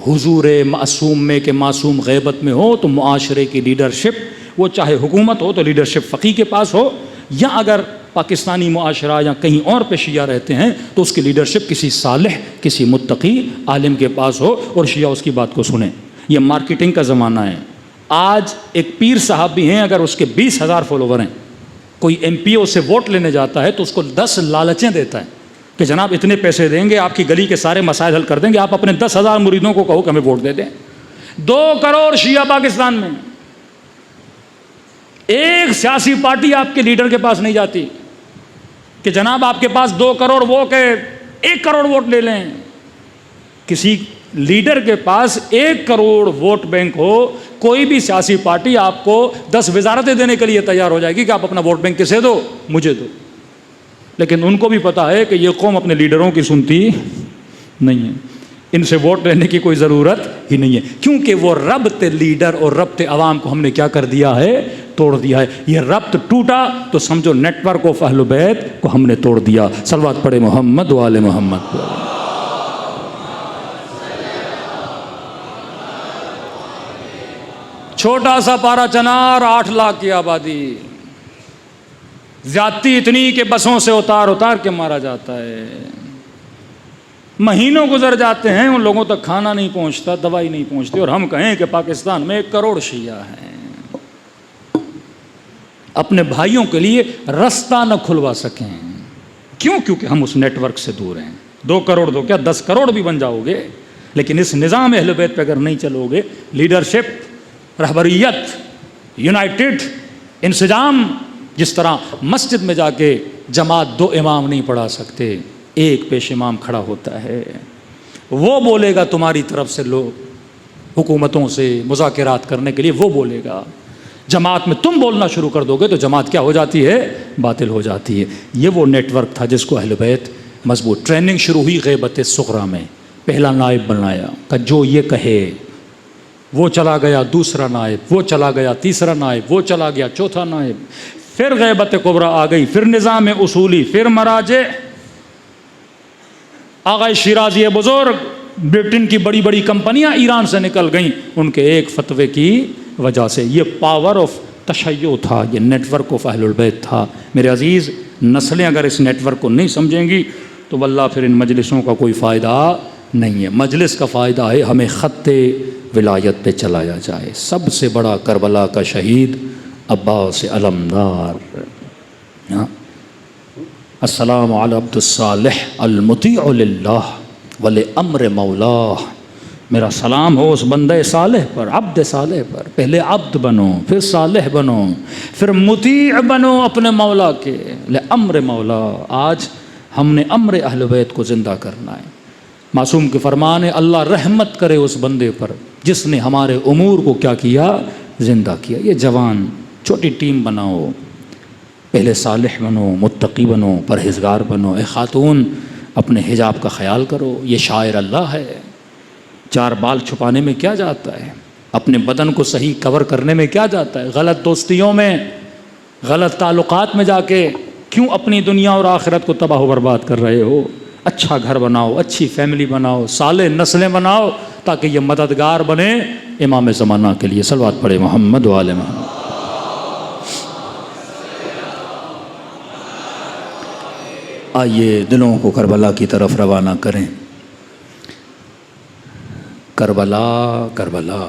حضور معصوم میں کہ معصوم غیبت میں ہو، تو معاشرے کی لیڈرشپ، وہ چاہے حکومت ہو تو لیڈرشپ فقیہ کے پاس ہو، یا اگر پاکستانی معاشرہ یا کہیں اور پہ شیعہ رہتے ہیں تو اس کی لیڈرشپ کسی صالح، کسی متقی عالم کے پاس ہو اور شیعہ اس کی بات کو سنیں. یہ مارکیٹنگ کا زمانہ ہے. آج ایک پیر صاحب بھی ہیں، اگر اس کے 20,000 فالوور ہیں، کوئی ایم پی او سے ووٹ لینے جاتا ہے تو اس کو 10 لالچیں دیتا ہے کہ جناب اتنے پیسے دیں گے، آپ کی گلی کے سارے مسائل حل کر دیں گے، آپ اپنے 10,000 مریدوں کو کہو کہ ہمیں ووٹ دے دیں. 2 کروڑ شیعہ پاکستان میں، ایک سیاسی پارٹی آپ کے لیڈر کے پاس نہیں جاتی کہ جناب آپ کے پاس 2 کروڑ، وہ کہ 1 کروڑ ووٹ لے لیں. کسی لیڈر کے پاس 1 کروڑ ووٹ بینک ہو، کوئی بھی سیاسی پارٹی آپ کو 10 وزارتیں دینے کے لیے تیار ہو جائے گی کہ آپ اپنا ووٹ بینک کسے دو؟ مجھے دو. لیکن ان کو بھی پتا ہے کہ یہ قوم اپنے لیڈروں کی سنتی نہیں ہے، ان سے ووٹ لینے کی کوئی ضرورت ہی نہیں ہے، کیونکہ وہ ربط لیڈر اور ربط عوام کو ہم نے کیا کر دیا ہے؟ توڑ دیا ہے. یہ ربط ٹوٹا تو سمجھو نیٹ ورک آف اہل بیت کو ہم نے توڑ دیا. صلوات پڑھے محمد و آل محمد. چھوٹا سا پارا چنار، 8 لاکھ کی آبادی، زیادتی اتنی کہ بسوں سے اتار کے مارا جاتا ہے. مہینوں گزر جاتے ہیں، ان لوگوں تک کھانا نہیں پہنچتا، دوائی نہیں پہنچتی، اور ہم کہیں کہ پاکستان میں 1 کروڑ شیعہ ہیں. اپنے بھائیوں کے لیے رستہ نہ کھلوا سکیں. کیوں؟ کیونکہ ہم اس نیٹ ورک سے دور ہیں. 2 کروڑ دو کیا 10 کروڑ بھی بن جاؤ گے، لیکن اس نظام اہل بیت پہ اگر نہیں چلو گے، لیڈرشپ، رہبریت، یونائٹڈ انسجام، جس طرح مسجد میں جا کے جماعت 2 امام نہیں پڑھا سکتے، ایک پیش امام کھڑا ہوتا ہے، وہ بولے گا تمہاری طرف سے لوگ حکومتوں سے مذاکرات کرنے کے لیے، وہ بولے گا. جماعت میں تم بولنا شروع کر دو گے تو جماعت کیا ہو جاتی ہے؟ باطل ہو جاتی ہے. یہ وہ نیٹ ورک تھا جس کو اہل بیت مضبوط. ٹریننگ شروع ہوئی غیبت صغریٰ میں. پہلا نائب بنایا کہ جو یہ کہے، وہ چلا گیا دوسرا نائب، وہ چلا گیا تیسرا نائب، وہ چلا گیا چوتھا نائب. پھر غیبت کبریٰ آ گئی، پھر نظام اصولی، پھر مراجع. آغا شیرازی بزرگ، برٹن کی بڑی بڑی کمپنیاں ایران سے نکل گئیں ان کے ایک فتوے کی وجہ سے. یہ پاور آف تشیع تھا، یہ نیٹ ورک آف اہل البیت تھا. میرے عزیز، نسلیں اگر اس نیٹ ورک کو نہیں سمجھیں گی تو واللہ پھر ان مجلسوں کا کوئی فائدہ نہیں ہے. مجلس کا فائدہ ہے ہمیں خط ولایت پہ چلایا جائے. سب سے بڑا کربلا کا شہید عباس علمدار. السلام علی عبد الصالح المطیع للہ ولامر مولاہ میرا سلام ہو اس بندے صالح پر، عبد صالح پر۔ پہلے عبد بنو، پھر صالح بنو، پھر مطیع بنو اپنے مولا کے، لامر مولا۔ آج ہم نے امر اہل بیت کو زندہ کرنا ہے۔ معصوم کے فرمان ہے اللہ رحمت کرے اس بندے پر جس نے ہمارے امور کو کیا کیا، زندہ کیا۔ یہ جوان چھوٹی ٹیم بناؤ، پہلے صالح بنو، متقی بنو، پرہیزگار بنو۔ اے خاتون اپنے حجاب کا خیال کرو، یہ شاعر اللہ ہے۔ چار بال چھپانے میں کیا جاتا ہے، اپنے بدن کو صحیح کور کرنے میں کیا جاتا ہے؟ غلط دوستیوں میں، غلط تعلقات میں جا کے کیوں اپنی دنیا اور آخرت کو تباہ و برباد کر رہے ہو؟ اچھا گھر بناؤ، اچھی فیملی بناؤ، صالح نسلیں بناؤ تاکہ یہ مددگار بنے امام زمانہ کے لیے۔ صلوات پڑھے محمد و آل محمد۔ آئیے دلوں کو کربلا کی طرف روانہ کریں۔ کربلا، کربلا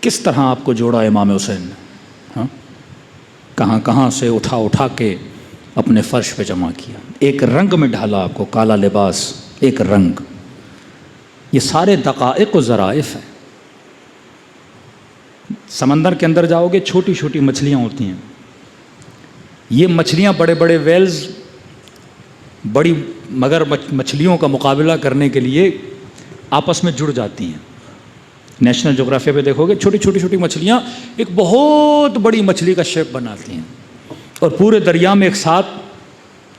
کس طرح آپ کو جوڑا امام حسین نے؟ ہاں، کہاں کہاں سے اٹھا اٹھا کے اپنے فرش پہ جمع کیا، ایک رنگ میں ڈھالا آپ کو، کالا لباس، ایک رنگ۔ یہ سارے دقائق و ظرائف ہیں۔ سمندر کے اندر جاؤ گے، چھوٹی چھوٹی مچھلیاں ہوتی ہیں۔ یہ مچھلیاں بڑے بڑے ویلز، بڑی مگر مچھلیوں کا مقابلہ کرنے کے لیے آپس میں جڑ جاتی ہیں۔ نیشنل جغرافیہ پہ دیکھو گے، چھوٹی چھوٹی چھوٹی مچھلیاں ایک بہت بڑی مچھلی کا شیپ بناتی ہیں اور پورے دریا میں ایک ساتھ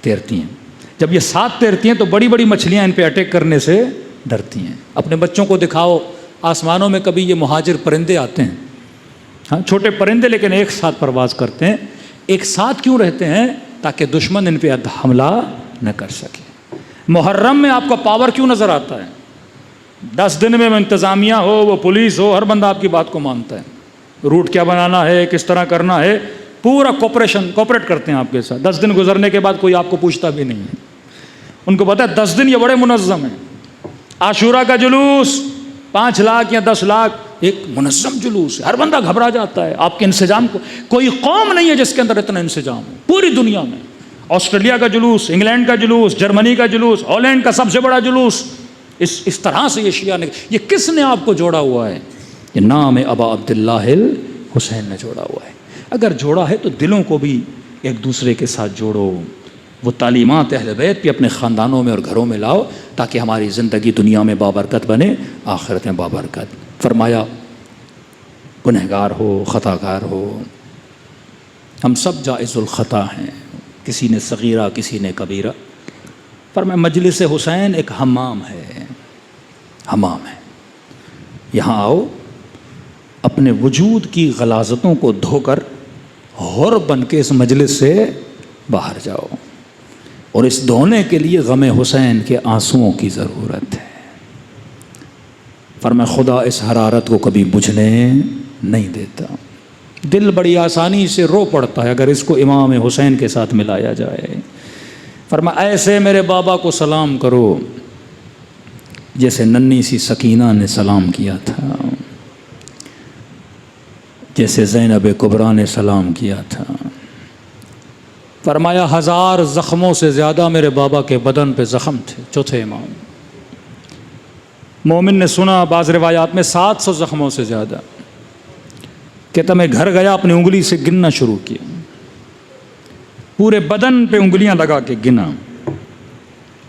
تیرتی ہیں۔ جب یہ ساتھ تیرتی ہیں تو بڑی بڑی مچھلیاں ان پہ اٹیک کرنے سے ڈرتی ہیں۔ اپنے بچوں کو دکھاؤ، آسمانوں میں کبھی یہ مہاجر پرندے آتے ہیں، ہاں چھوٹے پرندے لیکن ایک ساتھ پرواز کرتے ہیں۔ ایک ساتھ کیوں رہتے ہیں؟ تاکہ دشمن ان پہ حملہ نہ کر سکے۔ محرم میں آپ کا پاور کیوں نظر آتا ہے؟ 10 دن میں انتظامیہ ہو، وہ پولیس ہو، ہر بندہ آپ کی بات کو مانتا ہے۔ روٹ کیا بنانا ہے، کس طرح کرنا ہے، پورا کوپریٹ کرتے ہیں آپ کے ساتھ۔ 10 دن گزرنے کے بعد کوئی آپ کو پوچھتا بھی نہیں ہے۔ ان کو پتا ہے 10 دن یہ بڑے منظم ہیں۔ عاشورہ کا جلوس 5 لاکھ یا 10 لاکھ، ایک منظم جلوس ہے، ہر بندہ گھبرا جاتا ہے آپ کے انسجام کو۔ کوئی قوم نہیں ہے جس کے اندر اتنا انسجام ہو پوری دنیا میں۔ آسٹریلیا کا جلوس، انگلینڈ کا جلوس، جرمنی کا جلوس، ہالینڈ کا سب سے بڑا جلوس، اس طرح سے یہ شیعہ نے، یہ کس نے آپ کو جوڑا ہوا ہے؟ یہ نام ابا عبداللہ الحسین نے جوڑا ہوا ہے۔ اگر جوڑا ہے تو دلوں کو بھی ایک دوسرے کے ساتھ جوڑو، وہ تعلیمات اہل بیت بھی اپنے خاندانوں میں اور گھروں میں لاؤ تاکہ ہماری زندگی دنیا میں بابرکت بنے، آخرت میں بابرکت۔ فرمایا گنہگار ہو، خطا کار ہو، ہم سب جائز الخطا ہیں، کسی نے صغیرہ کسی نے کبیرہ۔ فرمایا مجلس حسین ایک حمام ہے، حمام ہے، یہاں آؤ، اپنے وجود کی غلاظتوں کو دھو کر حر بن کے اس مجلس سے باہر جاؤ، اور اس دھونے کے لیے غم حسین کے آنسوؤں کی ضرورت ہے۔ فرمایا خدا اس حرارت کو کبھی بجھنے نہیں دیتا، دل بڑی آسانی سے رو پڑتا ہے اگر اس کو امام حسین کے ساتھ ملایا جائے۔ فرمایا ایسے میرے بابا کو سلام کرو جیسے ننھی سی سکینہ نے سلام کیا تھا، جیسے زینب کبریٰ نے سلام کیا تھا۔ فرمایا 1000 زخموں سے زیادہ میرے بابا کے بدن پہ زخم تھے، چوتھے امام۔ مومن نے سنا بعض روایات میں 700 زخموں سے زیادہ۔ کہتا میں گھر گیا، اپنی انگلی سے گننا شروع کیا، پورے بدن پہ انگلیاں لگا کے گنا،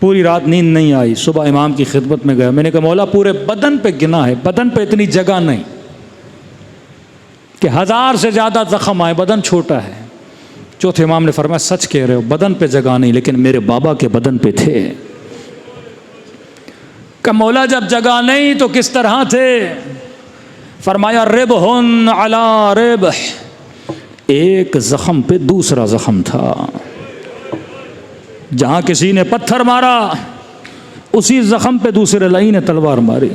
پوری رات نیند نہیں آئی۔ صبح امام کی خدمت میں گیا، میں نے کہا مولا پورے بدن پہ گنا ہے، بدن پہ اتنی جگہ نہیں کہ 1000 سے زیادہ زخم آئے، بدن چھوٹا ہے۔ چوتھے امام نے فرمایا سچ کہہ رہے ہو، بدن پہ جگہ نہیں، لیکن میرے بابا کے بدن پہ تھے۔ کہ مولا جب جگہ نہیں تو کس طرح تھے؟ فرمایا ربحن علی ربح، ایک زخم پہ دوسرا زخم تھا، جہاں کسی نے پتھر مارا اسی زخم پہ دوسرے لائی نے تلوار ماری،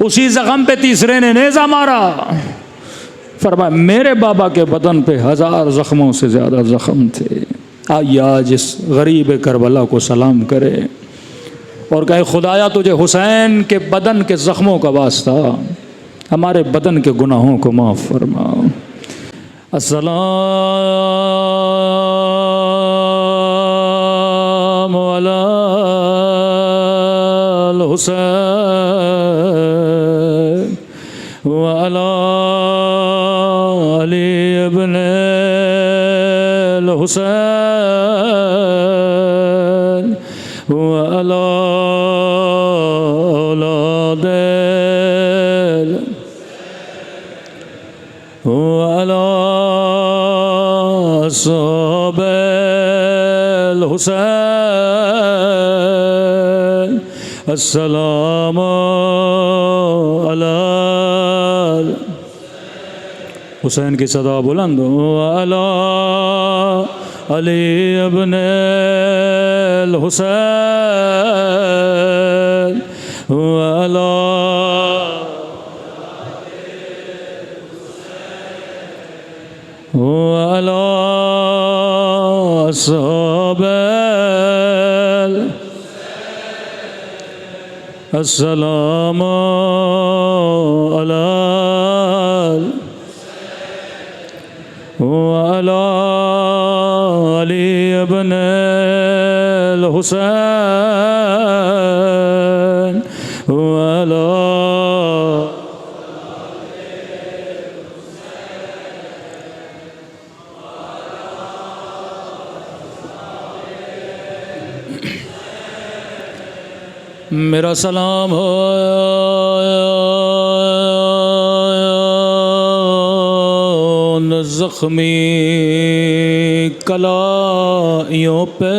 اسی زخم پہ تیسرے نے نیزہ مارا۔ فرمایا میرے بابا کے بدن پہ 1000 زخموں سے زیادہ زخم تھے۔ آئیے آج اس غریب کربلا کو سلام کرے اور کہے خدایا تجھے حسین کے بدن کے زخموں کا واسطہ ہمارے بدن کے گناہوں کو معاف فرما۔ السلام علی الحسین علی ابن الحسین وعلی اولاد وعلی اصحاب الحسین السلام علی حسین کی صدا بلند علی علی ابن الحسین وعلی وعلی اصحاب السلام علی وعلی علی ابن الحسین وعلی میرا سلام ہو زخمی کلائیوں پہ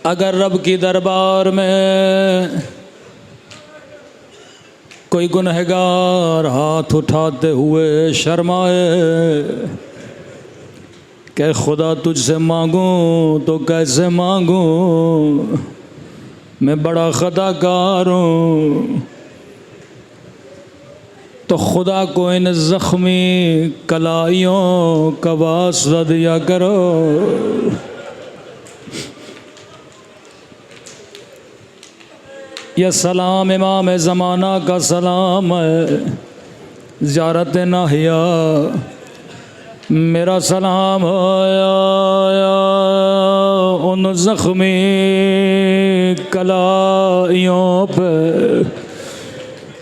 اگر رب کی دربار میں کوئی گنہگار ہاتھ اٹھاتے ہوئے شرمائے کہ خدا تجھ سے مانگوں تو کیسے مانگوں، میں بڑا خطا کار ہوں، تو خدا کو ان زخمی کلائیوں کا واسطہ دیا کرو۔ یہ سلام امام زمانہ کا سلام ہے، زیارت ناہیا میرا سلام ان زخمی کلائیوں پہ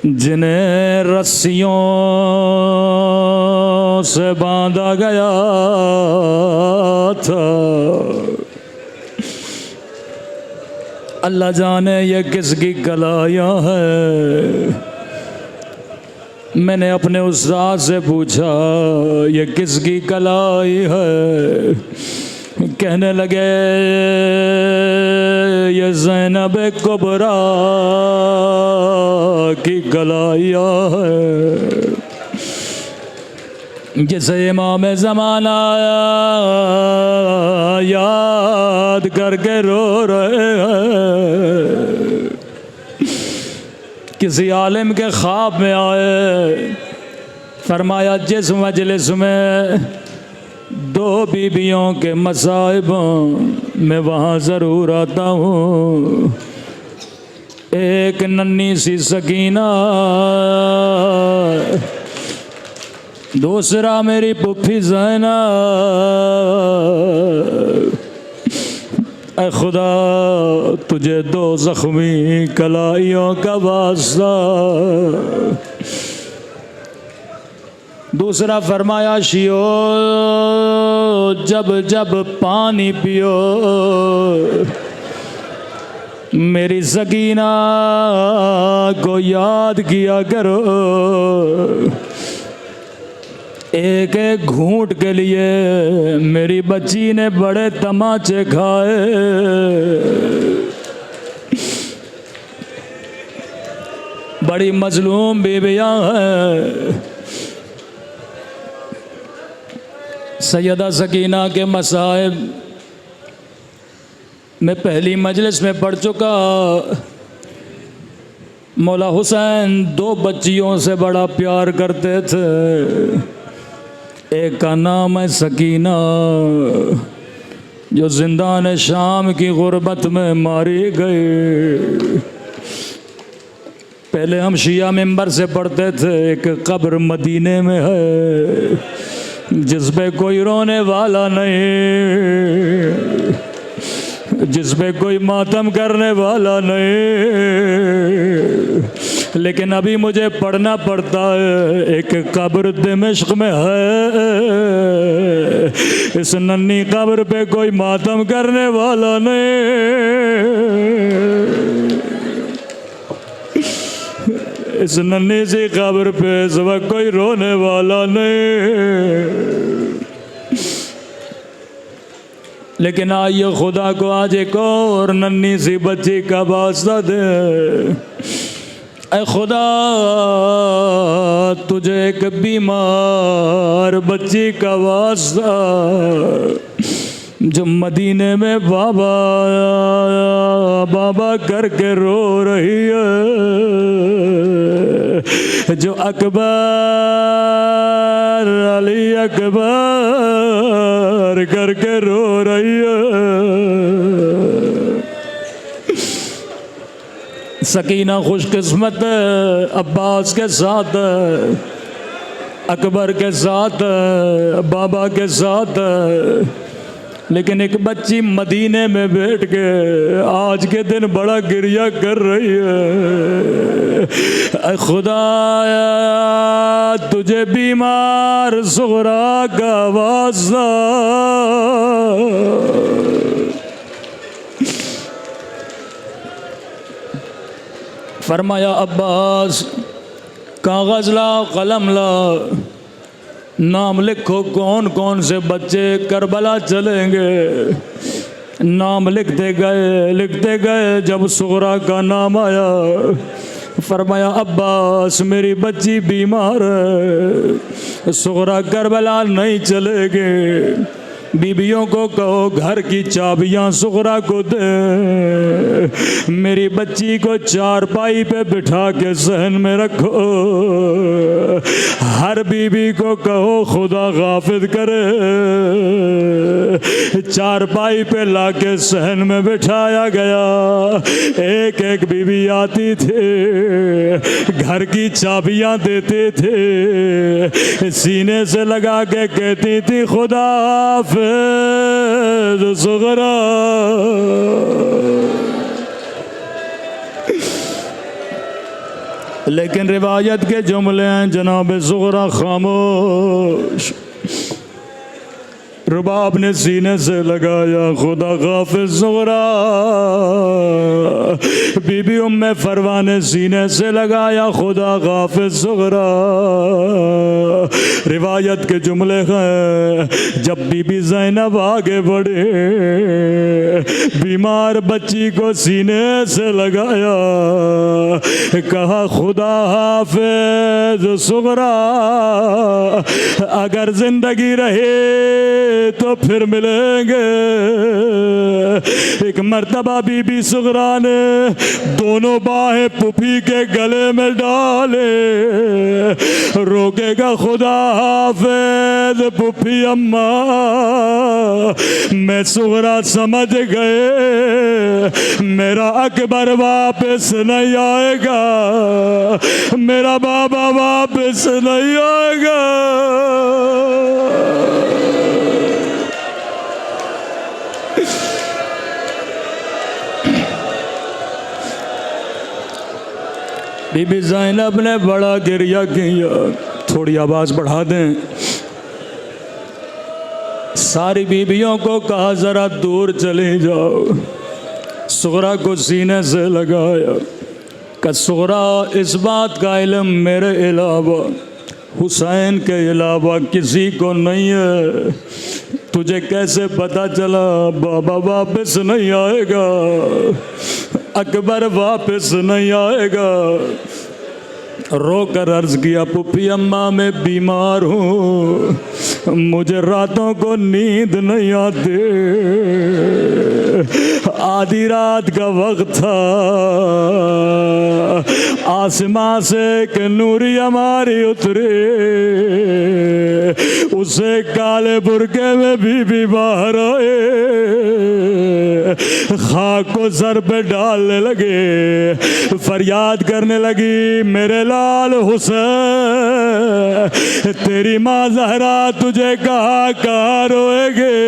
جنہیں رسیوں سے باندھا گیا تھا۔ اللہ جانے یہ کس کی کلائیاں ہیں۔ میں نے اپنے استاد سے پوچھا یہ کس کی کلائی ہے؟ کہنے لگے یہ زینب کبریٰ کی کلائیاں ہے، جسے امام زمانہ یاد کر کے رو رہے ہیں۔ کسی عالم کے خواب میں آئے، فرمایا جس مجلس میں دو بیویوں کے مصائب میں وہاں ضرور آتا ہوں، ایک ننھی سی سکینہ، دوسرا میری پھوپھی زینب۔ اے خدا تجھے دو زخمی کلائیوں کا واسطہ۔ دوسرا فرمایا شیو جب جب پانی پیو میری سکینہ کو یاد کیا کرو، ایک ایک گھونٹ کے لیے میری بچی نے بڑے تماچے کھائے۔ بڑی مظلوم بیویاں ہیں۔ سیدہ سکینہ کے مصائب میں پہلی مجلس میں پڑھ چکا۔ مولا حسین دو بچیوں سے بڑا پیار کرتے تھے، ایک کا نام ہے سکینہ جو زندان شام کی غربت میں ماری گئی۔ پہلے ہم شیعہ منبر سے پڑھتے تھے ایک قبر مدینے میں ہے جس پہ کوئی رونے والا نہیں، جس پہ کوئی ماتم کرنے والا نہیں، لیکن ابھی مجھے پڑھنا پڑتا ہے۔ ایک قبر دمشق میں ہے، اس ننھی قبر پہ کوئی ماتم کرنے والا نہیں، اس ننھی سی قبر پہ اس وقت کوئی رونے والا نہیں، لیکن آئیے خدا کو آج ایک اور ننھی سی بچی کا واسطہ دے۔ اے خدا تجھے ایک بیمار بچی کا واسطہ جو مدینے میں بابا بابا کر کے رو رہی ہے، جو اکبر علی اکبر کر کے رو رہی ہے، سکینہ خوش قسمت ہے، عباس کے ساتھ ہے، اکبر کے ساتھ ہے، بابا کے ساتھ ہے، لیکن ایک بچی مدینے میں بیٹھ کے آج کے دن بڑا گریہ کر رہی ہے۔ اے خدا تجھے بیمار صغرا کا واسطہ، فرمایا عباس کاغذ لا قلم لا، نام لکھو کون کون سے بچے کربلا چلیں گے۔ نام لکھتے گئے، جب صغرا کا نام آیا فرمایا عباس میری بچی بیمار ہے، صغرا کربلا نہیں چلے گے، بیویوں کو کہو گھر کی چابیاں صغرا کو دے، میری بچی کو چارپائی پہ بٹھا کے صحن میں رکھو، ہر بیوی کو کہو خدا غافل کرے، چارپائی پہ لا کے صحن میں بٹھایا گیا، ایک ایک بیوی آتی تھی، گھر کی چابیاں دیتے تھے، سینے سے لگا کے کہتی تھی خدا حافظ صغرا۔ لیکن روایت کے جملے ہیں جناب صغرا خاموش، رباب نے سینے سے لگایا خدا غافل صغرا، بی بی ام فروہ نے سینے سے لگایا خدا غافل صغرا۔ روایت کے جملے ہیں جب بی بی زینب آگے بڑھے، بیمار بچی کو سینے سے لگایا، کہا خدا حافظ صغرا، اگر زندگی رہے تو پھر ملیں گے۔ ایک مرتبہ بی بی صغرا نے دونوں باہیں پھوپھی کے گلے میں ڈالے، روکے گا خدا حافظ پھوپھی اماں، میں صغرا سمجھ گئے میرا اکبر واپس نہیں آئے گا، میرا بابا واپس نہیں آئے گا۔ بی بی زینب نے بڑا گریہ کیا، تھوڑی آواز بڑھا دیں۔ ساری بیویوں کو کہا ذرا دور چلے جاؤ، صغرا کو سینے سے لگایا کہ صغرا اس بات کا علم میرے علاوہ حسین کے علاوہ کسی کو نہیں ہے، تجھے کیسے پتا چلا بابا واپس نہیں آئے گا، اکبر واپس نہیں آئے گا؟ رو کر عرض کیا پھوپھی اماں میں بیمار ہوں، مجھے راتوں کو نیند نہیں آتی، آدھی رات کا وقت تھا، آسمان سے ایک نوری ہماری اتری، اسے کالے برقعے میں بی باہر آئے، خاک کو سر پہ ڈالنے لگے، فریاد کرنے لگی میرے لال حسین، تیری ماں زہرا تجھے کہاں کہاں روئے گے،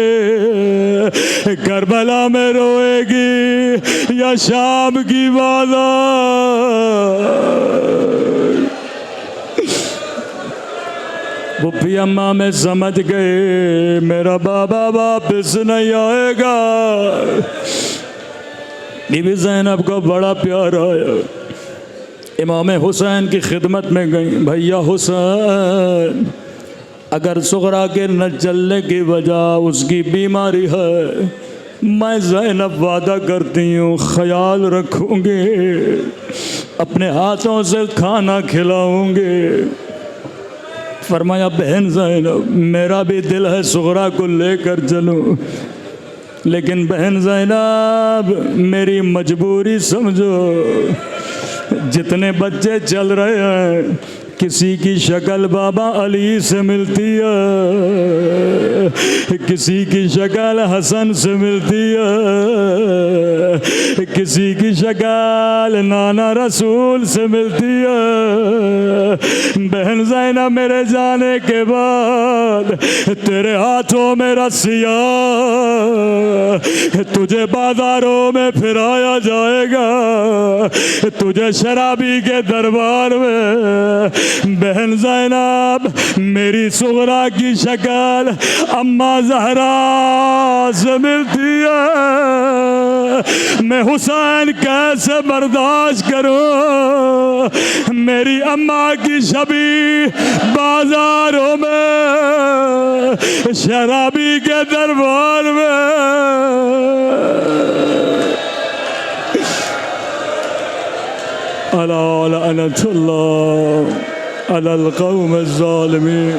کربلا میں روئے گی یا شام کی بازار؟ پھپھی اماں میں سمجھ گئے میرا بابا واپس نہیں آئے گا۔ بی بی زینب کو بڑا پیار آیا، امام حسین کی خدمت میں گئیں، بھیا حسین، اگر سغرا کے نہ چلنے کی وجہ اس کی بیماری ہے، میں زینب وعدہ کرتی ہوں خیال رکھوں گے، اپنے ہاتھوں سے کھانا کھلاؤں گے۔ فرمایا بہن زینب میرا بھی دل ہے سغرا کو لے کر چلوں، لیکن بہن زینب میری مجبوری سمجھو، جتنے بچے چل رہے ہیں کسی کی شکل بابا علی سے ملتی ہے، کسی کی شکل حسن سے ملتی ہے، کسی کی شکل نانا رسول سے ملتی ہے۔ بہن زینب میرے جانے کے بعد تیرے ہاتھوں میں رسیاں، تجھے بازاروں میں پھرایا جائے گا، تجھے شرابی کے دربار میں۔ بہن زینب میری سغرا کی شکل اماں زہرا سے ملتی ہے، میں حسین کیسے برداشت کروں؟ میری اماں کی شبیہ بازاروں میں، شرابی کے دربار میں۔ الا لعنت اللہ علی القوم الظالمین۔